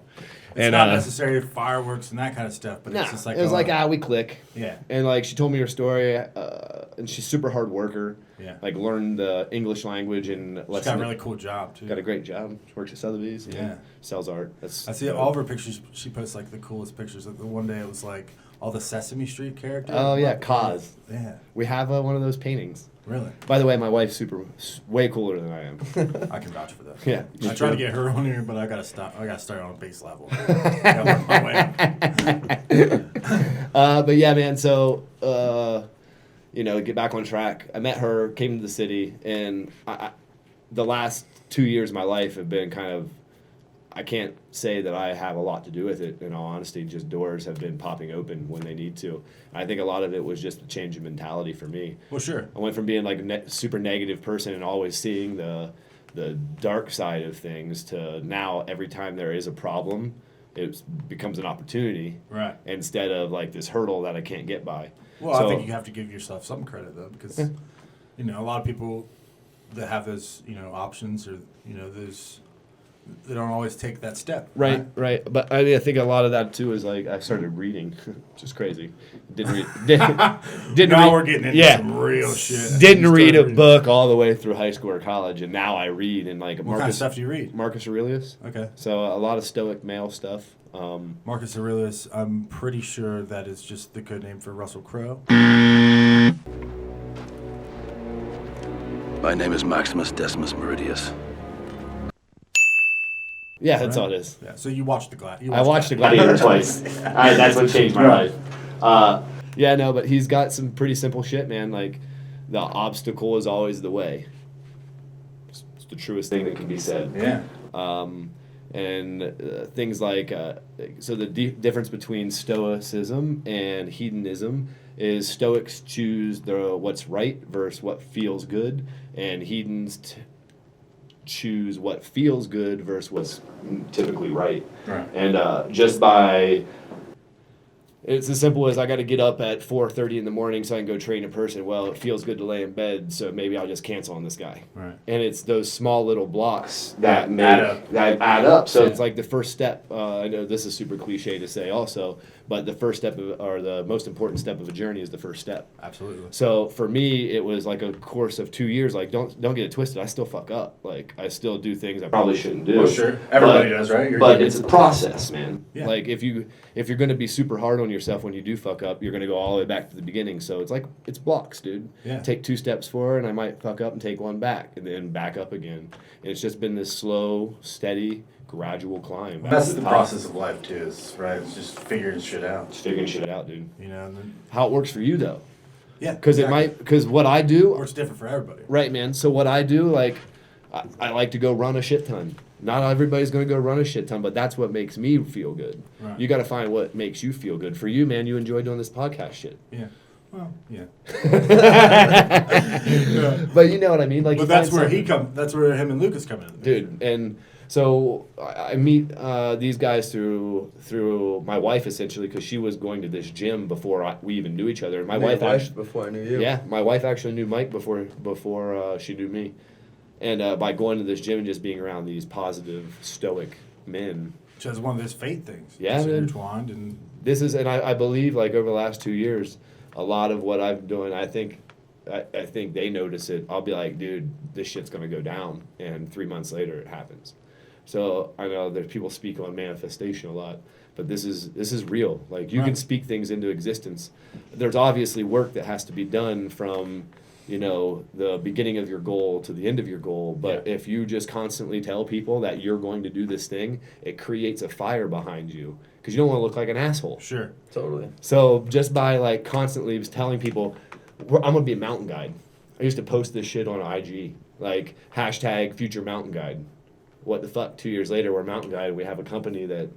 S1: It's not necessarily fireworks and that kind of stuff, but
S2: Nah,
S1: it's just like...
S2: it was like, we click.
S1: Yeah.
S2: And like she told me her story, and she's super hard worker.
S1: Yeah.
S2: Like learned the English language and
S1: She's got a really cool job, too.
S2: got a great job. She works at Sotheby's.
S1: Yeah.
S2: Sells art.
S1: I see all of her pictures. She posts like the coolest pictures. Like the one day it was like all the Sesame Street characters.
S2: Oh yeah, Kaz.
S1: Yeah.
S2: We have one of those paintings.
S1: Really?
S2: By the way, my wife's way cooler than I am.
S1: I can vouch for that.
S2: Yeah.
S1: I tried to get her on here, but I gotta stop. I gotta start on a base level. Gotta work my way up.
S2: But yeah, man. So you know, get back on track. I met her, came to the city, and the last 2 years of my life have been kind of. I can't say that I have a lot to do with it, in all honesty. Just doors have been popping open when they need to. I think a lot of it was just a change in mentality for me.
S1: Well, sure.
S2: I went from being like a super negative person and always seeing the dark side of things to now every time there is a problem, it becomes an opportunity.
S1: Right.
S2: Instead of like this hurdle that I can't get by.
S1: Well,
S2: So-
S1: I think you have to give yourself some credit though, because you know a lot of people that have those options or those. They don't always take that step.
S2: Right. But I mean, I think a lot of that too is like I started reading, which is crazy. Didn't read.
S1: Now we're getting into some real shit.
S2: Didn't
S1: You
S2: read a
S1: started reading.
S2: book all the way through high school or college, and now I read and like
S1: What kind of stuff do you read?
S2: Marcus Aurelius.
S1: Okay.
S2: So a lot of Stoic male stuff.
S1: Marcus Aurelius, I'm pretty sure that is just the code name for Russell Crowe.
S6: My name is Maximus Decimus Meridius.
S2: Yeah, that's all it is.
S1: Yeah. So you watched the
S2: I watched The Gladiator twice. That's what changed my life. Yeah, no, but he's got some pretty simple shit, man. Like, the obstacle is always the way. It's the truest thing that can be said.
S1: Yeah.
S2: And things like, so the difference between Stoicism and hedonism is Stoics choose what's right versus what feels good, and hedons choose what feels good versus what's typically right.
S1: Right.
S2: And just by... It's as simple as I got to get up at 4:30 in the morning so I can go train in person. Well, it feels good to lay in bed, so maybe I'll just cancel on this guy.
S1: Right.
S2: And it's those small little blocks that
S1: add up.
S2: So it's like the first step. I know this is super cliche to say also, but the first step or the most important step of a journey is the first step.
S1: Absolutely.
S2: So for me, it was like a course of 2 years. Like don't get it twisted. I still fuck up. Like I still do things I probably shouldn't do.
S1: Well, sure. Everybody does, right?
S2: But it's a process, man.
S1: Yeah.
S2: Like if you're going to be super hard on yourself when you do fuck up, you're going to go all the way back to the beginning. So it's blocks, dude.
S1: Yeah.
S2: Take 2 steps forward, and I might fuck up and take 1 back, and then back up again. And it's just been this slow, steady, gradual climb.
S1: That's the process of life too, is right? It's just figuring shit out.
S2: Just figuring shit out, dude.
S1: You know, and then,
S2: How it works for you, though.
S1: yeah,
S2: Because what I do,
S1: or it's different for everybody.
S2: right, man. So what I do, like, I like to go run a shit ton. Not everybody's going to go run a shit ton, but that's what makes me feel good.
S1: Right.
S2: You got to find what makes you feel good. For you, man, you enjoy doing this podcast shit.
S1: Yeah. Well, yeah.
S2: But you know what I mean? Like,
S1: But that's where that's where him and Lucas come in.
S2: dude. And so I meet these guys through my wife, essentially, because she was going to this gym before we even knew each other. My wife actually,
S3: before I knew you.
S2: yeah, my wife actually knew Mike before she knew me. And by going to this gym and just being around these positive, stoic men.
S1: Which is one of those fate things.
S2: Yeah,
S1: It's
S2: man.
S1: intertwined and
S2: And I believe, like, over the last 2 years, a lot of what I've doing, I think they notice it. I'll be like, dude, this shit's going to go down. And 3 months later, it happens. So I know there's people speak on manifestation a lot, but this is real. Like, you can speak things into existence. There's obviously work that has to be done from, you know, the beginning of your goal to the end of your goal. But if you just constantly tell people that you're going to do this thing, it creates a fire behind you because you don't want to look like an asshole.
S1: sure.
S3: Totally.
S2: So just by, like, constantly telling people, I'm going to be a mountain guide. I used to post this shit on IG, like, hashtag future mountain guide. What the fuck? 2 years later, we're a mountain guide, and we have a company that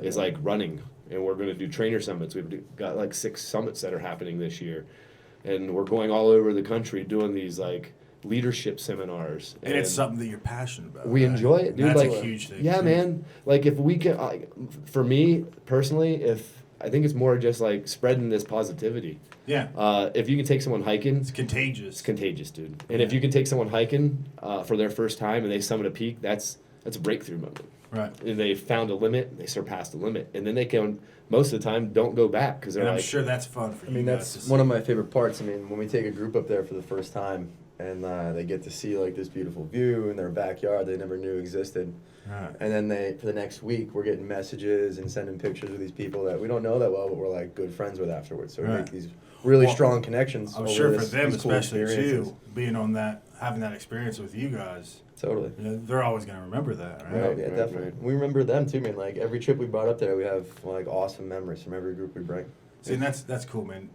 S2: is, like, running, and we're going to do trainer summits. We've got, like, 6 summits that are happening this year. And we're going all over the country doing these, like, leadership seminars.
S1: And it's something that you're passionate about.
S2: We
S1: right?
S2: enjoy it, dude.
S1: That's
S2: Like,
S1: a huge thing.
S2: yeah,
S1: too.
S2: man. Like, if we can, for me personally, I think it's more just like spreading this positivity.
S1: Yeah.
S2: If you can take someone hiking,
S1: It's contagious.
S2: it's contagious, dude. And if you can take someone hiking for their first time and they summit a peak, that's a breakthrough moment.
S1: Right.
S2: And they found a limit, they surpassed the limit, and then they can most of the time don't go back because they're
S1: And I'm
S2: like,
S1: sure that's fun for
S3: I
S1: you
S3: mean,
S1: guys
S3: that's
S1: to
S3: one
S1: see.
S3: of my favorite parts. I mean, when we take a group up there for the first time and they get to see, like, this beautiful view in their backyard they never knew existed.
S1: Right.
S3: And then for the next week, we're getting messages and sending pictures of these people that we don't know that well, but we're, like, good friends with afterwards. So we
S1: Right.
S3: make these really
S1: Well,
S3: strong connections.
S1: I'm
S3: over
S1: sure for
S3: this-
S1: them,
S3: these cool
S1: especially
S3: experiences.
S1: too, being on that, having that experience with you guys,
S3: Totally.
S1: you know, they're always going to remember that, right?
S3: Right, yeah,
S2: right,
S3: definitely.
S2: right.
S3: We remember them too, man. Like, every trip we brought up there, we have, like, awesome memories from every group we bring.
S1: See, and that's cool, man.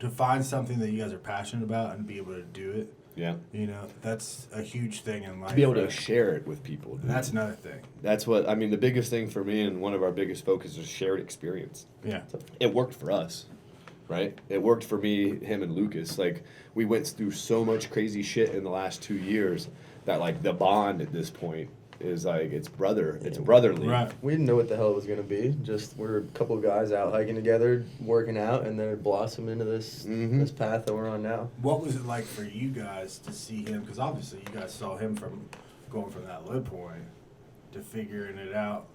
S1: To find something that you guys are passionate about and be able to do it,
S2: yeah,
S1: you know, that's a huge thing in life.
S2: to be able to
S1: right?
S2: share it with people. Dude.
S1: That's another thing.
S2: That's what I mean. The biggest thing for me and one of our biggest focuses is shared experience.
S1: Yeah.
S2: It worked for us, right? It worked for me, him, and Lucas. Like, we went through so much crazy shit in the last 2 years that, like, the bond at this point is like it's brotherly.
S1: Right.
S3: We didn't know what the hell it was going to be. Just we're a couple of guys out hiking together, working out, and then it blossomed into this this path that we're on now.
S1: What was it like for you guys to see him? Because obviously you guys saw him from going from that low point to figuring it out.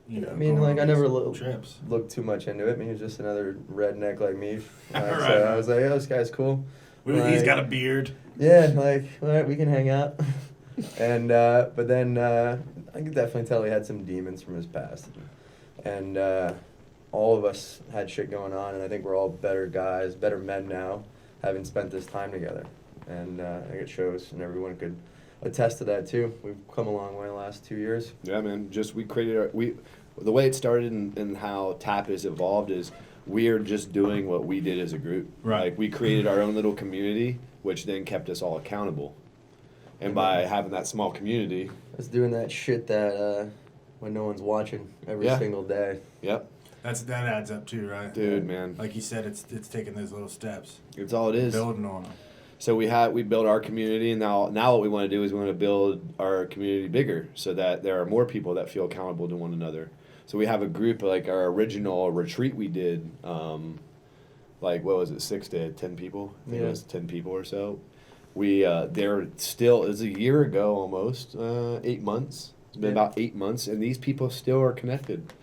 S1: You know,
S3: I mean,
S1: going
S3: like,
S1: on
S3: I never
S1: these trips.
S3: looked too much into it. I mean, he's just another redneck like me.
S1: Right.
S3: So I was like, oh, this guy's cool.
S1: He's
S3: Like,
S1: got a beard.
S3: Yeah, like, all right, we can hang out. And but then I could definitely tell he had some demons from his past, and all of us had shit going on, and I think we're all better guys, better men now, having spent this time together, and I think it shows, and everyone could attest to that too. We've come a long way in the last 2 years.
S2: Yeah, man. Just we created the way it started and how TAP has evolved is we're just doing what we did as a group.
S1: Right.
S2: Like, we created our own little community, which then kept us all accountable. And by having that small community,
S3: It's doing that shit that when no one's watching every
S2: Yeah.
S3: single day.
S2: yep,
S1: That adds up too, right?
S2: dude, man,
S1: Like you said, it's taking those little steps,
S2: it's all it is.
S1: building on them.
S2: So we built our community, and now what we want to do is we want to build our community bigger, so that there are more people that feel accountable to one another. So we have a group, like our original retreat we did, like, what was it, 6 to 10 people? I think it
S3: Yeah.
S2: was 10 people or so. We they're still, it was a year ago almost, 8 months. It's been
S3: Yeah.
S2: about 8 months, and these people still are connected.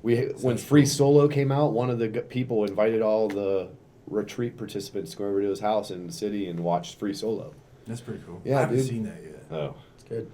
S2: When
S1: That's
S2: Free
S1: cool.
S2: Solo came out, one of the people invited all the retreat participants to go over to his house in the city and watch Free Solo.
S1: That's pretty cool.
S2: Yeah,
S1: I haven't
S2: dude.
S1: seen that yet.
S2: Oh,
S3: Good.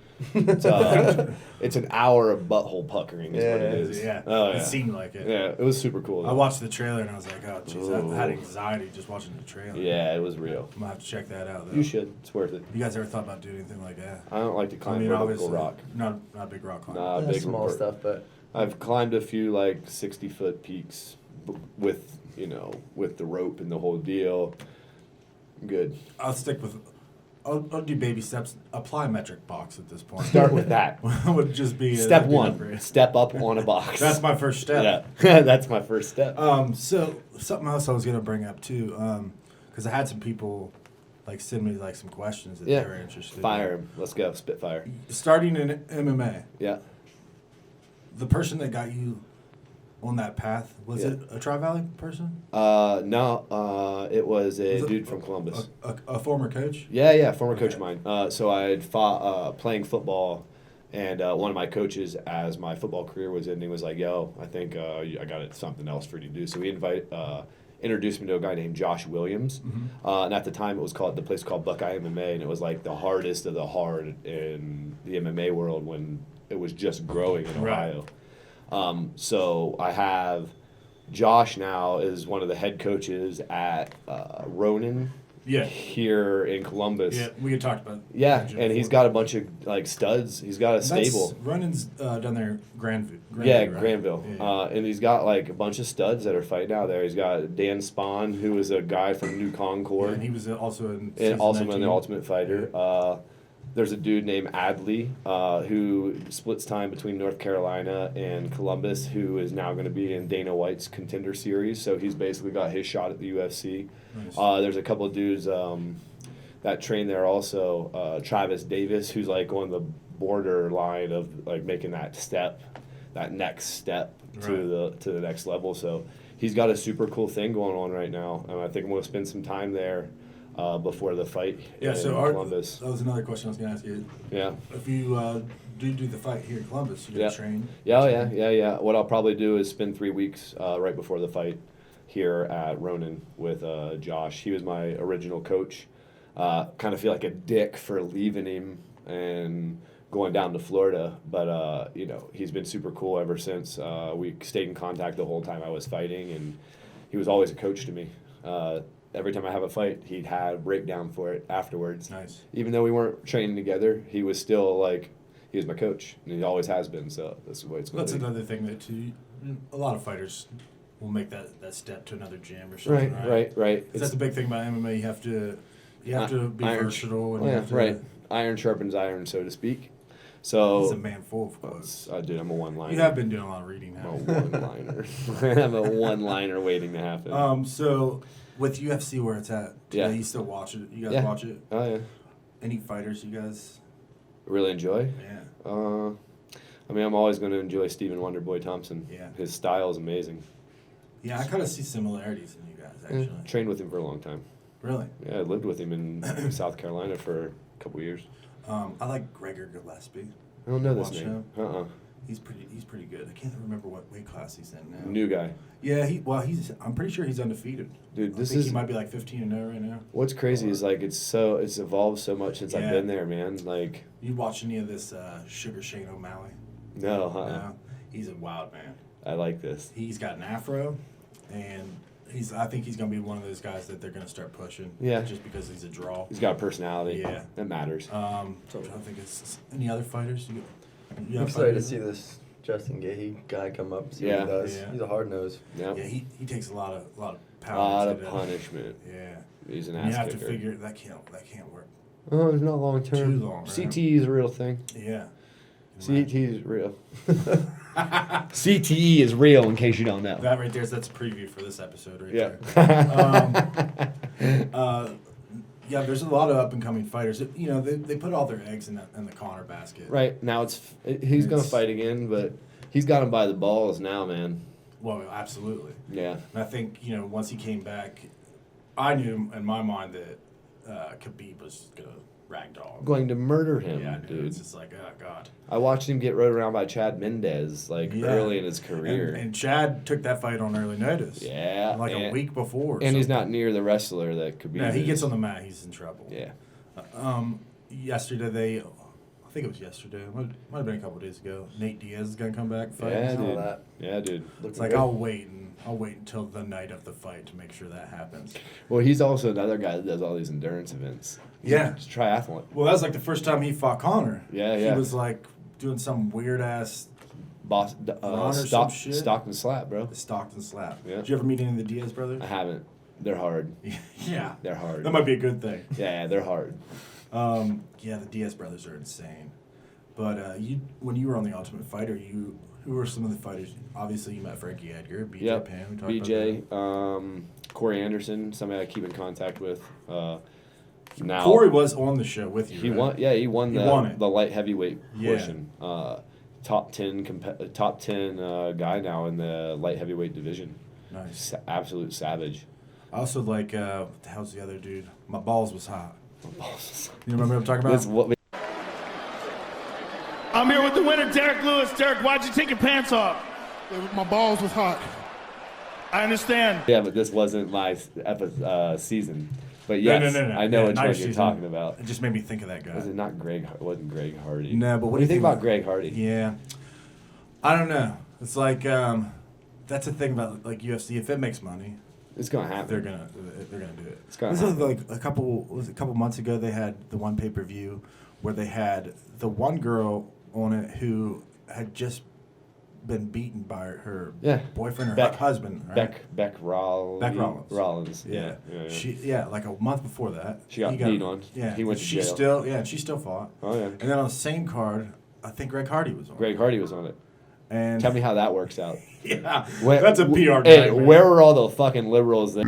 S2: It's an hour of butthole puckering is what it is.
S1: Yeah.
S2: Oh, yeah.
S1: It seemed like it.
S2: Yeah, it was super cool.
S1: I watched the trailer and I was like, oh, jeez,
S2: Ooh.
S1: I had anxiety just watching the trailer.
S2: Yeah, it was real.
S1: I'm going to have to check that out, though.
S2: You should. It's worth it.
S1: You guys ever thought about doing anything like that?
S2: I don't like to climb vertical
S1: obviously,
S2: rock.
S1: Not a big rock climber.
S2: Nah,
S3: Yeah,
S2: big
S3: small
S2: rock.
S3: stuff, but
S2: I've climbed a few like 60-foot peaks with the rope and the whole deal. Good.
S1: I'll stick with. I'll do baby steps. A plyometric box at this point.
S2: Start with that.
S1: Would just be
S2: Step
S1: that'd be an
S2: one.
S1: upgrade.
S2: Step up on a box.
S1: That's my first step.
S2: Yeah, that's my first step.
S1: So something else I was gonna bring up too, because I had some people like send me like some questions that they were interested.
S2: Fire 'em. Let's go. Spitfire.
S1: Starting in MMA,
S2: Yeah.
S1: the person that got you on that path was
S2: Yeah.
S1: it a Tri-Valley person?
S2: No. It was a
S1: Was it
S2: dude from Columbus.
S1: A former coach.
S2: Yeah, former coach
S1: Okay.
S2: of mine. So I had fought playing football, and one of my coaches, as my football career was ending, was like, "Yo, I think I got something else for you to do." So he introduced me to a guy named Josh Williams, and at the time it was the place called Buckeye MMA, and it was like the hardest of the hard in the MMA world when it was just growing in
S1: Right.
S2: Ohio. So I have Josh now is one of the head coaches at Ronin.
S1: Yeah.
S2: Here in Columbus.
S1: Yeah, we had talked about.
S2: Yeah,
S1: that
S2: and he's
S1: before.
S2: got a bunch of like studs. He's got a stable.
S1: Running's down there, Granville.
S2: Yeah,
S1: right?
S2: Granville.
S1: Yeah.
S2: And he's got like a bunch of studs that are fighting out there. He's got Dan Spahn, who is a guy from New
S1: Yeah,
S2: Concord,
S1: and he was also in.
S2: and
S1: season
S2: also in
S1: 19.
S2: the Ultimate Fighter. There's a dude named Adley who splits time between North Carolina and Columbus, who is now going to be in Dana White's Contender Series. So he's basically got his shot at the UFC.
S1: Nice.
S2: There's a couple of dudes that train there also. Travis Davis, who's like on the borderline of like making that next step to the next level. So he's got a super cool thing going on right now, and I think I'm going to spend some time there before the fight.
S1: Yeah,
S2: in
S1: so
S2: Columbus.
S1: that was another question I was going to ask you.
S2: Yeah.
S1: If you do the fight here in Columbus, you
S2: Yeah.
S1: train.
S2: Yeah. What I'll probably do is spend 3 weeks right before the fight here at Ronin with Josh. He was my original coach. Kind of feel like a dick for leaving him and going down to Florida, but he's been super cool ever since. We stayed in contact the whole time I was fighting, and he was always a coach to me. Every time I have a fight, he'd have a breakdown for it afterwards.
S1: Nice.
S2: Even though we weren't training together, he was still like, he was my coach, and he always has been. So that's the way it's going
S1: That's
S2: to be.
S1: another thing that too. A lot of fighters will make that step to another gym or something.
S2: Right.
S1: That's the big thing about MMA. You have to be versatile. And you have to,
S2: right. Iron sharpens iron, so to speak. So
S1: He's a man full of quotes.
S2: Dude, I'm a one-liner.
S1: You have been doing a lot of reading
S2: I'm
S1: now.
S2: a one-liner. I'm a one-liner waiting to happen.
S1: So with UFC where it's at today,
S2: Yeah.
S1: you still watch it? You guys
S2: Yeah.
S1: watch it?
S2: Oh yeah.
S1: Any fighters you guys?
S2: Really enjoy?
S1: Yeah.
S2: I'm always going to enjoy Stephen Wonderboy Thompson.
S1: Yeah.
S2: His style is amazing.
S1: Yeah, I kind of see similarities in you guys actually.
S2: Trained with him for a long time.
S1: Really?
S2: Yeah, I lived with him in South Carolina for a couple years.
S1: I like Gregor Gillespie.
S2: I don't know this
S1: Watch
S2: name.
S1: him. He's pretty good. I can't remember what weight class he's in now.
S2: New guy.
S1: Yeah, I'm pretty sure he's undefeated.
S2: Dude,
S1: I think he might be like 15-0 right now.
S2: What's crazy is like it's evolved so much since I've
S1: Yeah.
S2: been there, man. Like
S1: You watch any of this Sugar Shane O'Malley?
S2: no,
S1: No, he's a wild man.
S2: I like this.
S1: He's got an afro, and I think he's gonna be one of those guys that they're gonna start pushing.
S2: Yeah.
S1: Just because he's a draw.
S2: He's got personality.
S1: Yeah.
S2: That matters.
S1: I'm trying to think of any other fighters. You
S3: I'm
S1: have
S3: excited to
S1: fighters?
S3: see this Justin Gahey guy come up, see
S2: Yeah.
S3: what he does.
S1: Yeah.
S3: He's a hard nose.
S2: Yeah.
S1: Yeah, he takes a lot of
S2: A
S1: power.
S2: lot
S1: to
S2: of
S1: the-
S2: punishment.
S1: Yeah.
S2: He's an
S1: And you
S2: ass
S1: have
S2: kicker.
S1: to figure that can't work.
S2: Oh, it's not long term.
S1: Too long, right?
S2: CTE is a real thing.
S1: Yeah.
S2: CTE is real. CTE is real, in case you don't know.
S1: That right that's a preview for this episode right
S2: Yeah.
S1: there. Yeah, there's a lot of up and coming fighters. They put all their eggs in the Connor basket.
S2: Right now, he's gonna fight again, but he's got him by the balls now, man.
S1: Well, absolutely.
S2: Yeah.
S1: And I think once he came back, I knew in my mind that Khabib was gonna ragdoll.
S2: Going to murder him,
S1: Yeah, I knew.
S2: dude.
S1: It's just like, oh god.
S2: I watched him get rode around by Chad Mendez early in his career.
S1: And Chad took that fight on early notice.
S2: Yeah,
S1: Like a week before.
S2: and he's not near the wrestler that Khabib
S1: Yeah, he
S2: is.
S1: gets on the mat, he's in trouble.
S2: Yeah.
S1: Yesterday I think it was yesterday. Might have been a couple days ago. Nate Diaz is gonna come back. Fight.
S2: Yeah,
S3: All
S2: dude.
S3: that.
S2: Yeah, dude.
S1: It's like I'll wait until the night of the fight to make sure that happens.
S2: Well, he's also another guy that does all these endurance events.
S1: Yeah.
S2: He's a triathlete.
S1: Well, that was like the first time he fought Connor.
S2: Yeah,
S1: He
S2: yeah.
S1: was like doing some weird ass
S2: Run or
S1: some shit.
S2: Stockton slap, bro.
S1: Stockton slap.
S2: Yeah.
S1: Did you ever meet any of the Diaz brothers?
S2: I haven't. They're hard.
S1: Yeah.
S2: They're hard.
S1: That might be a good thing.
S2: Yeah, they're hard.
S1: Yeah, the Diaz brothers are insane. But when you were on the Ultimate Fighter, who were some of the fighters? Obviously, you met Frankie Edgar, BJ
S2: Yep.
S1: Penn. We talked
S2: BJ,
S1: about
S2: Corey Anderson, somebody I keep in contact with. Now
S1: that. Corey was on the show with you.
S2: he
S1: right?
S2: won. Yeah, he won
S1: it.
S2: the light heavyweight
S1: Yeah.
S2: portion. Top 10 guy now in the light heavyweight division.
S1: Nice.
S2: Absolute savage.
S1: I also like what the hell's the other dude? My balls was hot. You remember what I'm talking about?
S2: This what
S7: I'm here with the winner, Derek Lewis. Derek, why'd you take your pants off?
S8: My balls was hot.
S7: I understand.
S2: Yeah, but this wasn't my season. But yes,
S1: no.
S2: I know
S1: Yeah,
S2: which
S1: nice
S2: one you're
S1: season.
S2: talking about.
S1: It just made me think of that guy.
S2: Was it not Greg? It wasn't Greg Hardy.
S1: No, but
S2: what do you think about Greg Hardy?
S1: Yeah, I don't know. It's like that's the thing about like UFC. If it makes money,
S2: It's gonna happen.
S1: they're gonna do it.
S2: It's gonna
S1: This was
S2: happen.
S1: like a couple months ago. They had the one pay-per-view where they had the one girl on it who had just been beaten by her boyfriend or
S2: Beck.
S1: her husband. Right?
S2: Beck Rollins.
S1: Beck Rollins.
S2: Rollins.
S1: Yeah.
S2: Yeah.
S1: She like a month before that.
S2: She got beat on.
S1: Yeah.
S2: He went to
S1: she
S2: jail.
S1: she still fought.
S2: Oh yeah.
S1: And then on the same card, I think Greg Hardy was on.
S2: Greg Hardy was on it.
S1: And
S2: Tell me how that works out.
S1: yeah,
S2: Where-
S1: that's a PR.
S2: Hey,
S1: nightmare.
S2: where were all the fucking liberals then?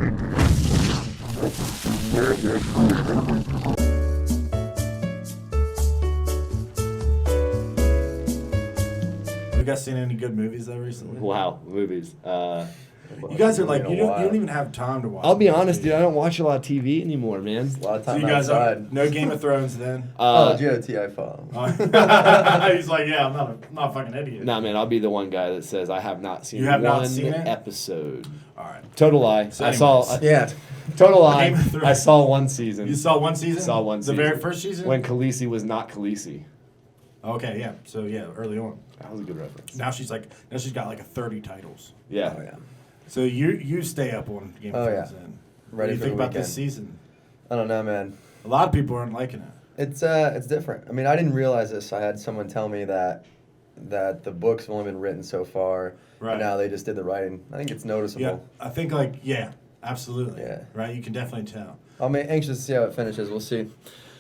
S1: Have you guys seen any good movies though recently?
S2: Wow, movies.
S1: You guys are like
S3: In a
S1: you don't
S3: while.
S1: even have time to watch.
S2: I'll be
S1: movies.
S2: honest, dude. I don't watch a lot of TV anymore, man.
S3: A lot of
S1: So
S3: time
S1: you guys are
S3: outside.
S1: no Game of Thrones then?
S3: GOT I follow.
S1: He's like, yeah, I'm not a fucking idiot.
S2: Nah, man. I'll be the one guy that says I have not seen
S1: You have
S2: one
S1: not seen it?
S2: episode.
S1: All right.
S2: Total lie.
S1: So
S2: I saw.
S1: anyways.
S3: Yeah.
S2: Total lie.
S1: Game of Thrones.
S2: I saw one season.
S1: You saw one season.
S2: Saw one season.
S1: The very first season.
S2: When Khaleesi was not Khaleesi.
S1: Okay, yeah. So yeah, early on.
S2: That was a good reference.
S1: Now she's got like 30 titles.
S2: Yeah.
S3: Oh yeah.
S1: So you stay up on Game of
S3: Oh,
S1: Thrones
S3: yeah.
S1: then.
S3: Ready
S1: What do you
S3: for
S1: think
S3: the
S1: about this
S3: weekend.
S1: season?
S3: I don't know, man.
S1: A lot of people aren't liking it.
S3: It's different. I mean, I didn't realize this. I had someone tell me that the books have only been written so far.
S1: Right.
S3: And now they just did the writing. I think it's noticeable.
S1: Yeah, I think absolutely.
S3: Yeah.
S1: Right, you can definitely tell.
S3: I'm anxious to see how it finishes. We'll see.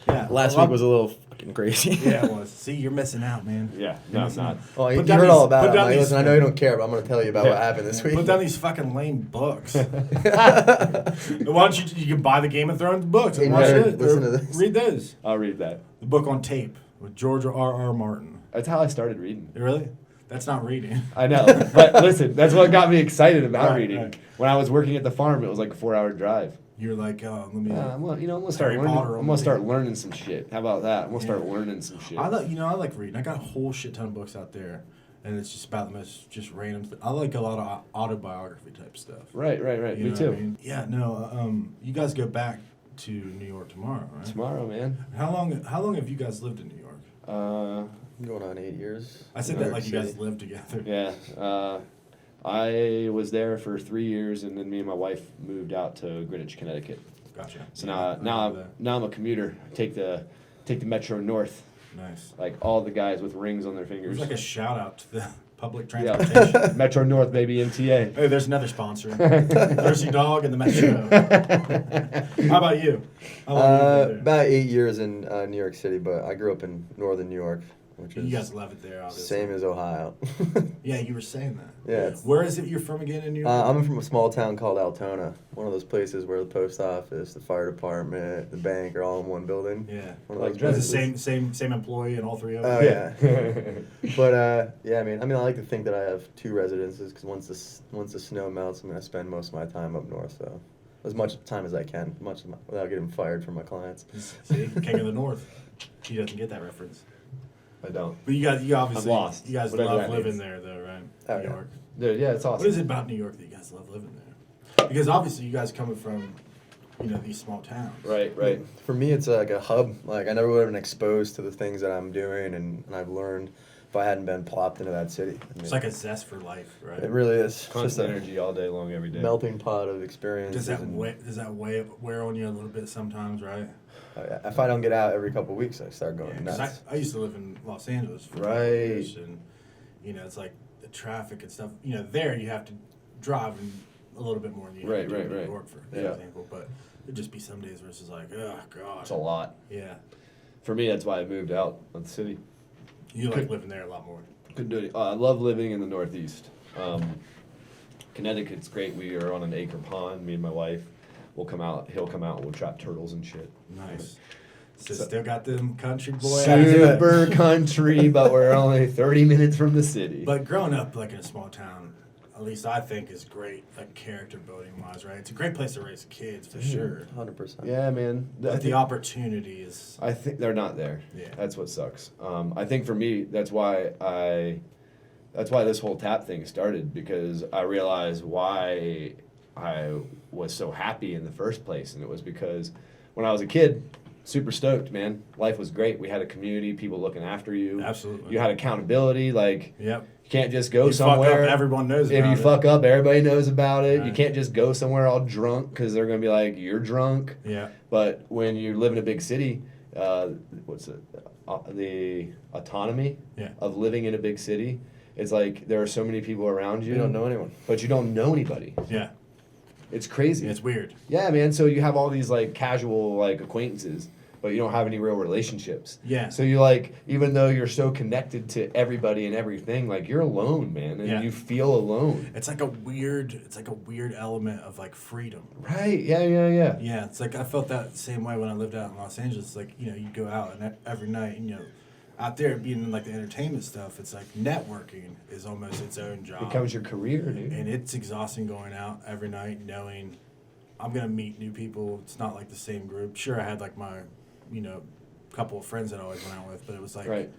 S1: Yeah.
S3: Last
S1: Well,
S3: week was a little fucking crazy.
S1: Yeah, it was. See, you're missing out, man.
S2: Yeah.
S1: You're
S2: No, I'm
S1: missing
S2: not.
S1: out.
S3: Well, you
S1: Put down
S3: heard
S1: these-
S3: all about
S1: put
S3: it. I'm
S1: down
S3: like,
S1: these-
S3: listen, I know you don't care, but I'm going to tell you about what happened this week.
S1: Put down these fucking lame books. Why don't you can buy the Game of Thrones books and
S3: Hey,
S1: watch
S3: nerd,
S1: it.
S3: listen
S1: or
S3: to this.
S1: Read those.
S2: I'll read that.
S1: The book on tape with George R.R. Martin.
S2: That's how I started reading.
S1: Really? That's not reading.
S2: I know, but listen, that's what got me excited about
S1: Right,
S2: reading.
S1: right.
S2: When I was working at the farm, it was like a 4-hour drive.
S1: You're like, oh, let me.
S2: I'm gonna start
S1: Harry
S2: learning.
S1: Potter
S2: I'm gonna start learning some shit. How about that? I'm gonna start learning some shit.
S1: I like reading. I got a whole shit ton of books out there, and it's just about the most just random. I like a lot of autobiography type stuff.
S2: Right.
S1: You
S2: Me
S1: know
S2: too.
S1: what I mean? Yeah, no. You guys go back to New York tomorrow, right?
S2: Tomorrow, man.
S1: How long have you guys lived in New York?
S3: Going on 8 years.
S1: I said
S3: New
S1: that
S3: York
S1: like you guys
S3: City.
S1: live together.
S2: Yeah. I was there for 3 years, and then me and my wife moved out to Greenwich, Connecticut.
S1: Gotcha.
S2: So
S1: Yeah,
S2: now I'm a commuter. Take the Metro North,
S1: nice.
S2: like all the guys with rings on their
S1: It
S2: fingers.
S1: was like a shout out to the public
S2: Yeah.
S1: transportation.
S2: Metro North, baby, MTA.
S1: Hey, there's another sponsor. Thirsty Dog and the Metro. How about you? How long have you been there?
S3: About 8 years in New York City, but I grew up in northern New York, which is
S1: You guys love it there, obviously.
S3: same as Ohio.
S1: Yeah, you were saying that.
S3: Yeah, it's-
S1: Where is it you're from again in New York?
S3: I'm from a small town called Altona, one of those places where the post office, the fire department, the bank are all in one building.
S1: Yeah.
S3: One of
S2: Like
S3: those
S1: That's the
S3: places.
S1: same employee in all three of
S3: Oh
S1: them.
S3: yeah. But yeah, I mean, I like to think that I have 2 residences because once the snow melts, I'm gonna spend most of my time up north. So as much time as I can, without getting fired from my clients.
S1: See, King of the North. He doesn't get that reference.
S2: I don't.
S1: But you obviously
S2: I'm lost.
S1: you guys
S2: Whatever
S1: love
S2: that
S1: living
S2: means.
S1: there though, right?
S3: Oh,
S1: New
S3: yeah.
S1: York.
S2: Dude, yeah, it's awesome.
S1: What is it about New York that you guys love living there? Because obviously you guys coming from these small towns.
S2: Right.
S3: For me, it's like a hub. Like, I never would have been exposed to the things that I'm doing, and I've learned if I hadn't been plopped into that city. I mean,
S1: It's like a zest for life, right?
S3: it really is. It's just
S2: Constant
S3: a
S2: energy all day long, every day.
S3: melting pot of experiences.
S1: Does that wear on you a little bit sometimes, right?
S3: If I don't get out every couple of weeks, I start going
S1: 'Cause
S3: nuts.
S1: I used to live in Los Angeles for
S3: Right.
S1: years, and it's like the traffic and stuff. There you have to drive a little bit more than you have to do in New York, for example. But it'd just be some days where it's just like, oh god,
S2: It's a lot.
S1: yeah.
S2: For me, that's why I moved out of the city.
S1: You like living there a lot more.
S2: Couldn't do it. I love living in the Northeast. Connecticut's great. We are on an acre pond. Me and my wife will come out. He'll come out and we'll trap turtles and shit.
S1: Nice. So still got them country boy.
S2: Super country, but we're only 30 minutes from the city.
S1: But growing up like in a small town, at least I think is great, like character building wise, right? It's a great place to raise kids for sure.
S3: 100%.
S2: Yeah, man.
S1: But the opportunity is.
S2: I think they're not there.
S1: Yeah.
S2: That's what sucks. I think for me, that's why this whole tap thing started, because I realized why I was so happy in the first place, and it was because when I was a kid, super stoked, man. Life was great. We had a community, people looking after you.
S1: Absolutely.
S2: You had accountability. Like,
S1: Yep.
S2: you can't just go
S1: You
S2: somewhere.
S1: fuck up, everyone knows
S2: If
S1: about
S2: you
S1: it.
S2: fuck up, everybody knows about it. You
S1: Right.
S2: can't just go somewhere all drunk because they're going to be like, you're drunk.
S1: Yeah.
S2: But when you live in a big city, the autonomy
S1: Yeah.
S2: of living in a big city, it's like there are so many people around you.
S3: You don't know anyone.
S2: But you don't know anybody.
S1: Yeah.
S2: It's crazy.
S1: It's weird.
S2: Yeah, man. So you have all these like casual like acquaintances, but you don't have any real relationships.
S1: Yeah.
S2: So you like, even though you're so connected to everybody and everything, like you're alone, man, and
S1: Yeah.
S2: you feel alone.
S1: It's like a weird element of like freedom.
S2: Right. Yeah.
S1: Yeah, it's like I felt that same way when I lived out in Los Angeles. Like, you go out and every night, and, out there being in like the entertainment stuff, it's like networking is almost its own job.
S2: Becomes your career, dude.
S1: And it's exhausting going out every night knowing I'm going to meet new people. It's not like the same group. Sure, I had like my, couple of friends that I always went out with, but it was like
S2: Right.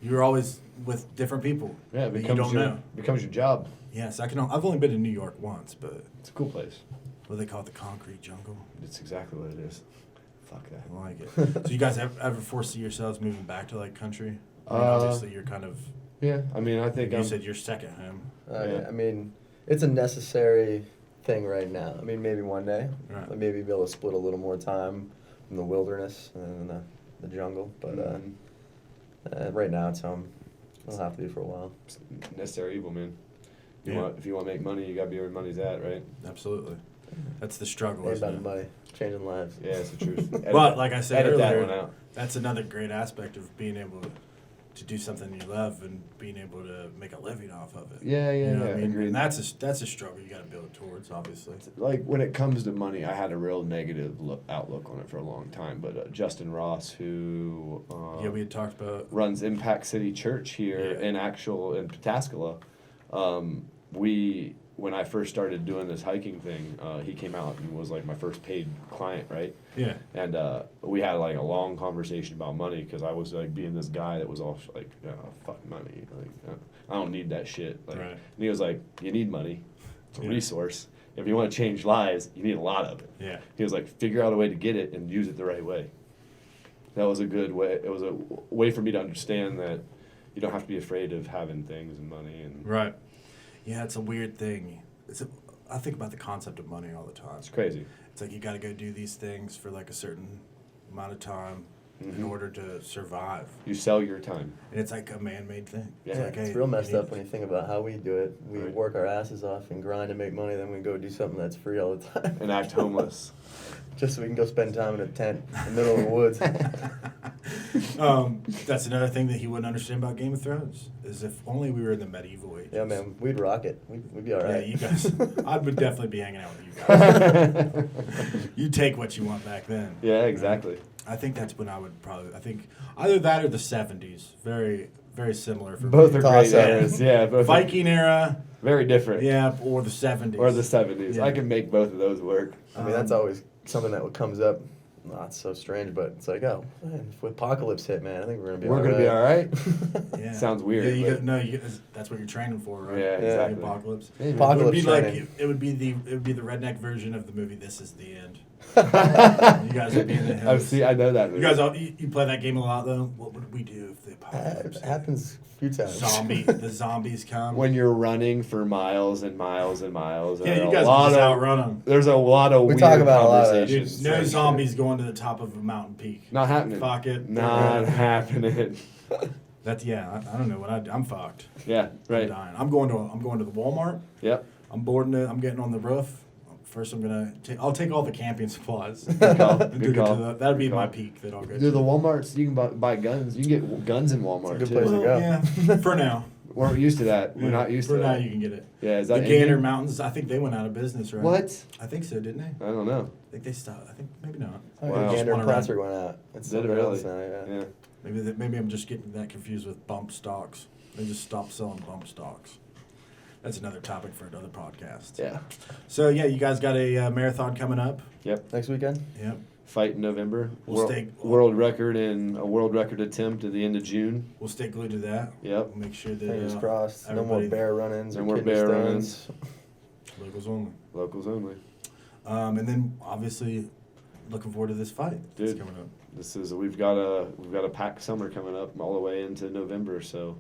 S1: you're always with different people
S2: Yeah, it
S1: that you
S2: becomes
S1: don't know.
S2: becomes your job.
S1: Yes, I've only been to New York once, but
S2: It's a cool place.
S1: what do they call it, the concrete jungle?
S2: It's exactly what it is. Fuck that.
S1: I like it. So you guys ever foresee yourselves moving back to like country? I mean, obviously, you're kind of.
S2: Yeah, I mean, I think
S1: You said your second home.
S2: Yeah.
S3: I mean, it's a necessary thing right now. I mean, maybe one day,
S1: Right.
S3: I'll maybe be able to split a little more time in the wilderness and the jungle. But right now, it's home. It'll have to be for a while.
S2: necessary evil, man.
S1: Yeah.
S2: If you want to make money, you got to be where money's at, right?
S1: Absolutely. That's the struggle,
S3: Ain't
S1: isn't
S3: about
S1: it?
S3: money, changing lives.
S2: Yeah, it's the truth.
S1: But like I said
S2: edit that
S1: earlier,
S2: one out.
S1: that's another great aspect of being able to do something you love and being able to make a living off of it.
S2: Yeah,
S1: You know what I mean?
S2: agreed.
S1: And that's a struggle you got to build towards, obviously.
S2: Like when it comes to money, I had a real negative outlook on it for a long time. But Justin Ross, who
S1: Yeah, we had talked about.
S2: runs Impact City Church here
S1: Yeah.
S2: in Pataskala, when I first started doing this hiking thing, he came out and was like my first paid client, right?
S1: Yeah.
S2: And we had like a long conversation about money because I was like being this guy that was all like, fuck money, like I don't need that shit. Like,
S1: Right.
S2: And he was like, you need money, it's a
S1: Yeah.
S2: resource. If you want to change lives, you need a lot of it.
S1: Yeah.
S2: He was like, figure out a way to get it and use it the right way. That was a good way. It was a way for me to understand that you don't have to be afraid of having things and money and
S1: Right. Yeah, it's a weird thing. I think about the concept of money all the time.
S2: it's crazy.
S1: It's like you got to go do these things for like a certain amount of time in order to survive.
S2: You sell your time.
S1: And it's like a man-made thing.
S2: Yeah,
S3: Yeah,
S1: like,
S3: it's
S1: hey,
S3: real
S1: you
S3: messed
S1: need-
S3: up when you think about how we do it. We
S2: Right.
S3: work our asses off and grind to make money, then we go do something that's free all the time.
S2: And act homeless.
S3: Just so we can go spend time in a tent in the middle of the woods.
S1: That's another thing that he wouldn't understand about Game of Thrones is if only we were in the medieval ages.
S3: Yeah, man, we'd rock it. We'd be all right.
S1: Yeah, you guys. I would definitely be hanging out with you guys. You take what you want back then.
S2: Yeah, exactly.
S1: I think that's when I would probably. I think either that or the 70s. Very, very similar for
S2: Both
S1: me.
S2: are
S3: Toss
S2: great
S3: up.
S2: eras. Yeah, both are
S1: Viking era.
S2: very different.
S1: Yeah, or the 70s.
S2: Or the 70s.
S1: Yeah.
S2: I can make both of those work.
S3: I mean, that's always something that comes up. Oh, it's so strange, but it's like, oh, man, if apocalypse hit, man, I think we're
S2: We're going to be all right.
S1: Yeah.
S2: Sounds weird,
S1: Yeah, you
S2: but-
S1: got, no, you got, that's what you're training for, right?
S2: Yeah,
S1: The
S2: exactly.
S1: apocalypse.
S2: Maybe.
S3: Apocalypse
S1: It would be
S3: training.
S1: like it would be the redneck version of the movie This Is the End. You guys would be in the hills.
S2: I know that movie.
S1: You guys, you play that game a lot though. What would we do if the apocalypse
S3: It happens a few times.
S1: the zombies come?
S2: When you're running for miles and miles and miles.
S1: Yeah, you guys can just outrun them.
S2: There's a lot of
S3: We
S2: weird
S3: talk about a lot of that.
S2: conversations.
S1: Dude, no zombies going to the top of a mountain peak.
S2: Not happening.
S1: Fuck it.
S2: Not happening.
S1: That's I don't know what I'm fucked.
S2: Yeah,
S1: I'm
S2: right.
S1: dying. I'm going to the Walmart.
S2: Yep.
S1: I'm boarding it. I'm getting on the roof. First, I'll take all the camping supplies.
S2: Good call.
S1: And
S2: Good call.
S1: That'd be
S2: Good
S1: my
S2: call.
S1: peak that I'll go
S2: Dude,
S1: to.
S2: the Walmarts, you can buy guns. You can get guns in Walmart,
S3: It's a
S2: too.
S3: good place to go.
S1: Yeah, for now.
S2: We're used to that. We're not used to
S1: For now,
S2: that.
S1: you can get it.
S2: Yeah, is
S1: The
S2: that
S1: Gander
S2: Indian?
S1: Mountains, I think they went out of business, right?
S2: What?
S1: I think so, didn't they?
S2: I don't know.
S1: I think they stopped. I think maybe not.
S2: Wow.
S3: Gander
S1: Just
S3: and
S1: wanna
S3: Plattsburgh went out. It's
S2: Did it
S3: somewhere
S2: really?
S3: else now, yeah.
S2: Yeah.
S1: Maybe I'm just getting that confused with bump stocks. They just stopped selling bump stocks. That's another topic for another podcast.
S2: Yeah.
S1: So yeah, you guys got a marathon coming up.
S2: Yep.
S3: Next weekend?
S1: Yep.
S2: Fight in November.
S1: We'll stay-
S2: World record and a world record attempt at the end of June.
S1: We'll stay glued to that.
S2: Yep.
S1: We'll make sure that
S3: Fingers crossed. No more
S1: everybody-
S3: bear run-ins
S2: No
S3: or
S2: more
S3: kidney
S2: bear
S3: stones.
S1: locals only.
S2: Locals only.
S1: And then obviously looking forward to this fight that's
S2: Dude.
S1: coming up.
S2: We've got a packed summer coming up all the way into November. So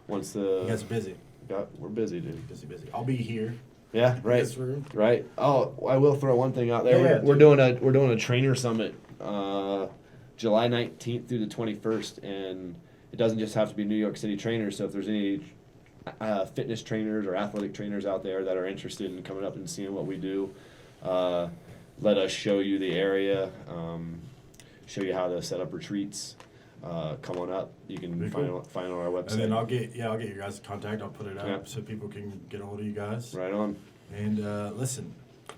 S2: once
S1: You guys are busy.
S2: we're busy, dude.
S1: Busy. I'll be here.
S2: Yeah, right.
S1: This room.
S2: Right. Oh, I will throw one thing out there.
S1: Yeah,
S2: we're doing a trainer summit, July 19th through the 21st, and it doesn't just have to be New York City trainers. So if there's any fitness trainers or athletic trainers out there that are interested in coming up and seeing what we do, let us show you the area, show you how to set up retreats. Come on up. You can
S1: Very
S2: find
S1: cool.
S2: on our website.
S1: And then I'll get your guys' contact. I'll put it up
S2: Yeah.
S1: so people can get a hold of you guys.
S2: Right on.
S1: And listen,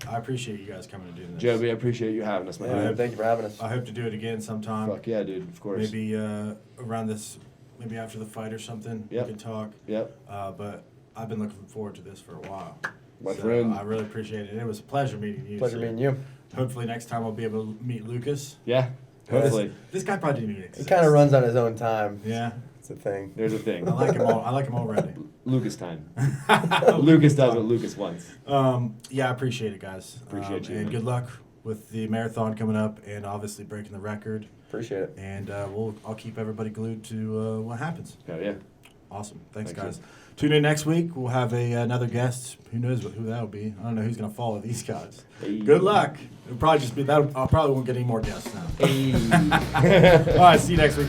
S1: I appreciate you guys coming and doing this.
S2: Joby, I appreciate you having us, my
S3: Yeah,
S2: man.
S3: thank you for having us.
S1: I hope to do it again sometime.
S2: Fuck yeah, dude. Of course.
S1: Maybe around this, maybe after the fight or something.
S2: Yep.
S1: We can talk.
S2: Yep.
S1: But I've been looking forward to this for a while.
S2: My
S1: So
S2: friend.
S1: I really appreciate it. It was a pleasure meeting you.
S3: Pleasure
S1: so
S3: meeting you.
S1: Hopefully next time I'll be able to meet Lucas.
S2: Yeah. Hopefully.
S1: This guy probably didn't even exist.
S3: He kind of runs on his own time.
S1: Yeah.
S3: It's a thing.
S2: There's a thing.
S1: I like him already.
S2: Lucas time. Lucas does what Lucas wants.
S1: Yeah, I appreciate it, guys.
S2: Appreciate you,
S1: And
S2: man.
S1: good luck with the marathon coming up, and obviously breaking the record.
S3: Appreciate it.
S1: And I'll keep everybody glued to what happens.
S2: Hell yeah.
S1: Awesome. Thanks,
S2: Thank
S1: guys. Tune in next week. We'll have another guest. Who knows who that'll be? I don't know who's gonna follow these guys.
S2: Hey.
S1: Good luck. It'll probably just be that. I probably won't get any more guests now.
S2: Hey.
S1: All right. See you next week.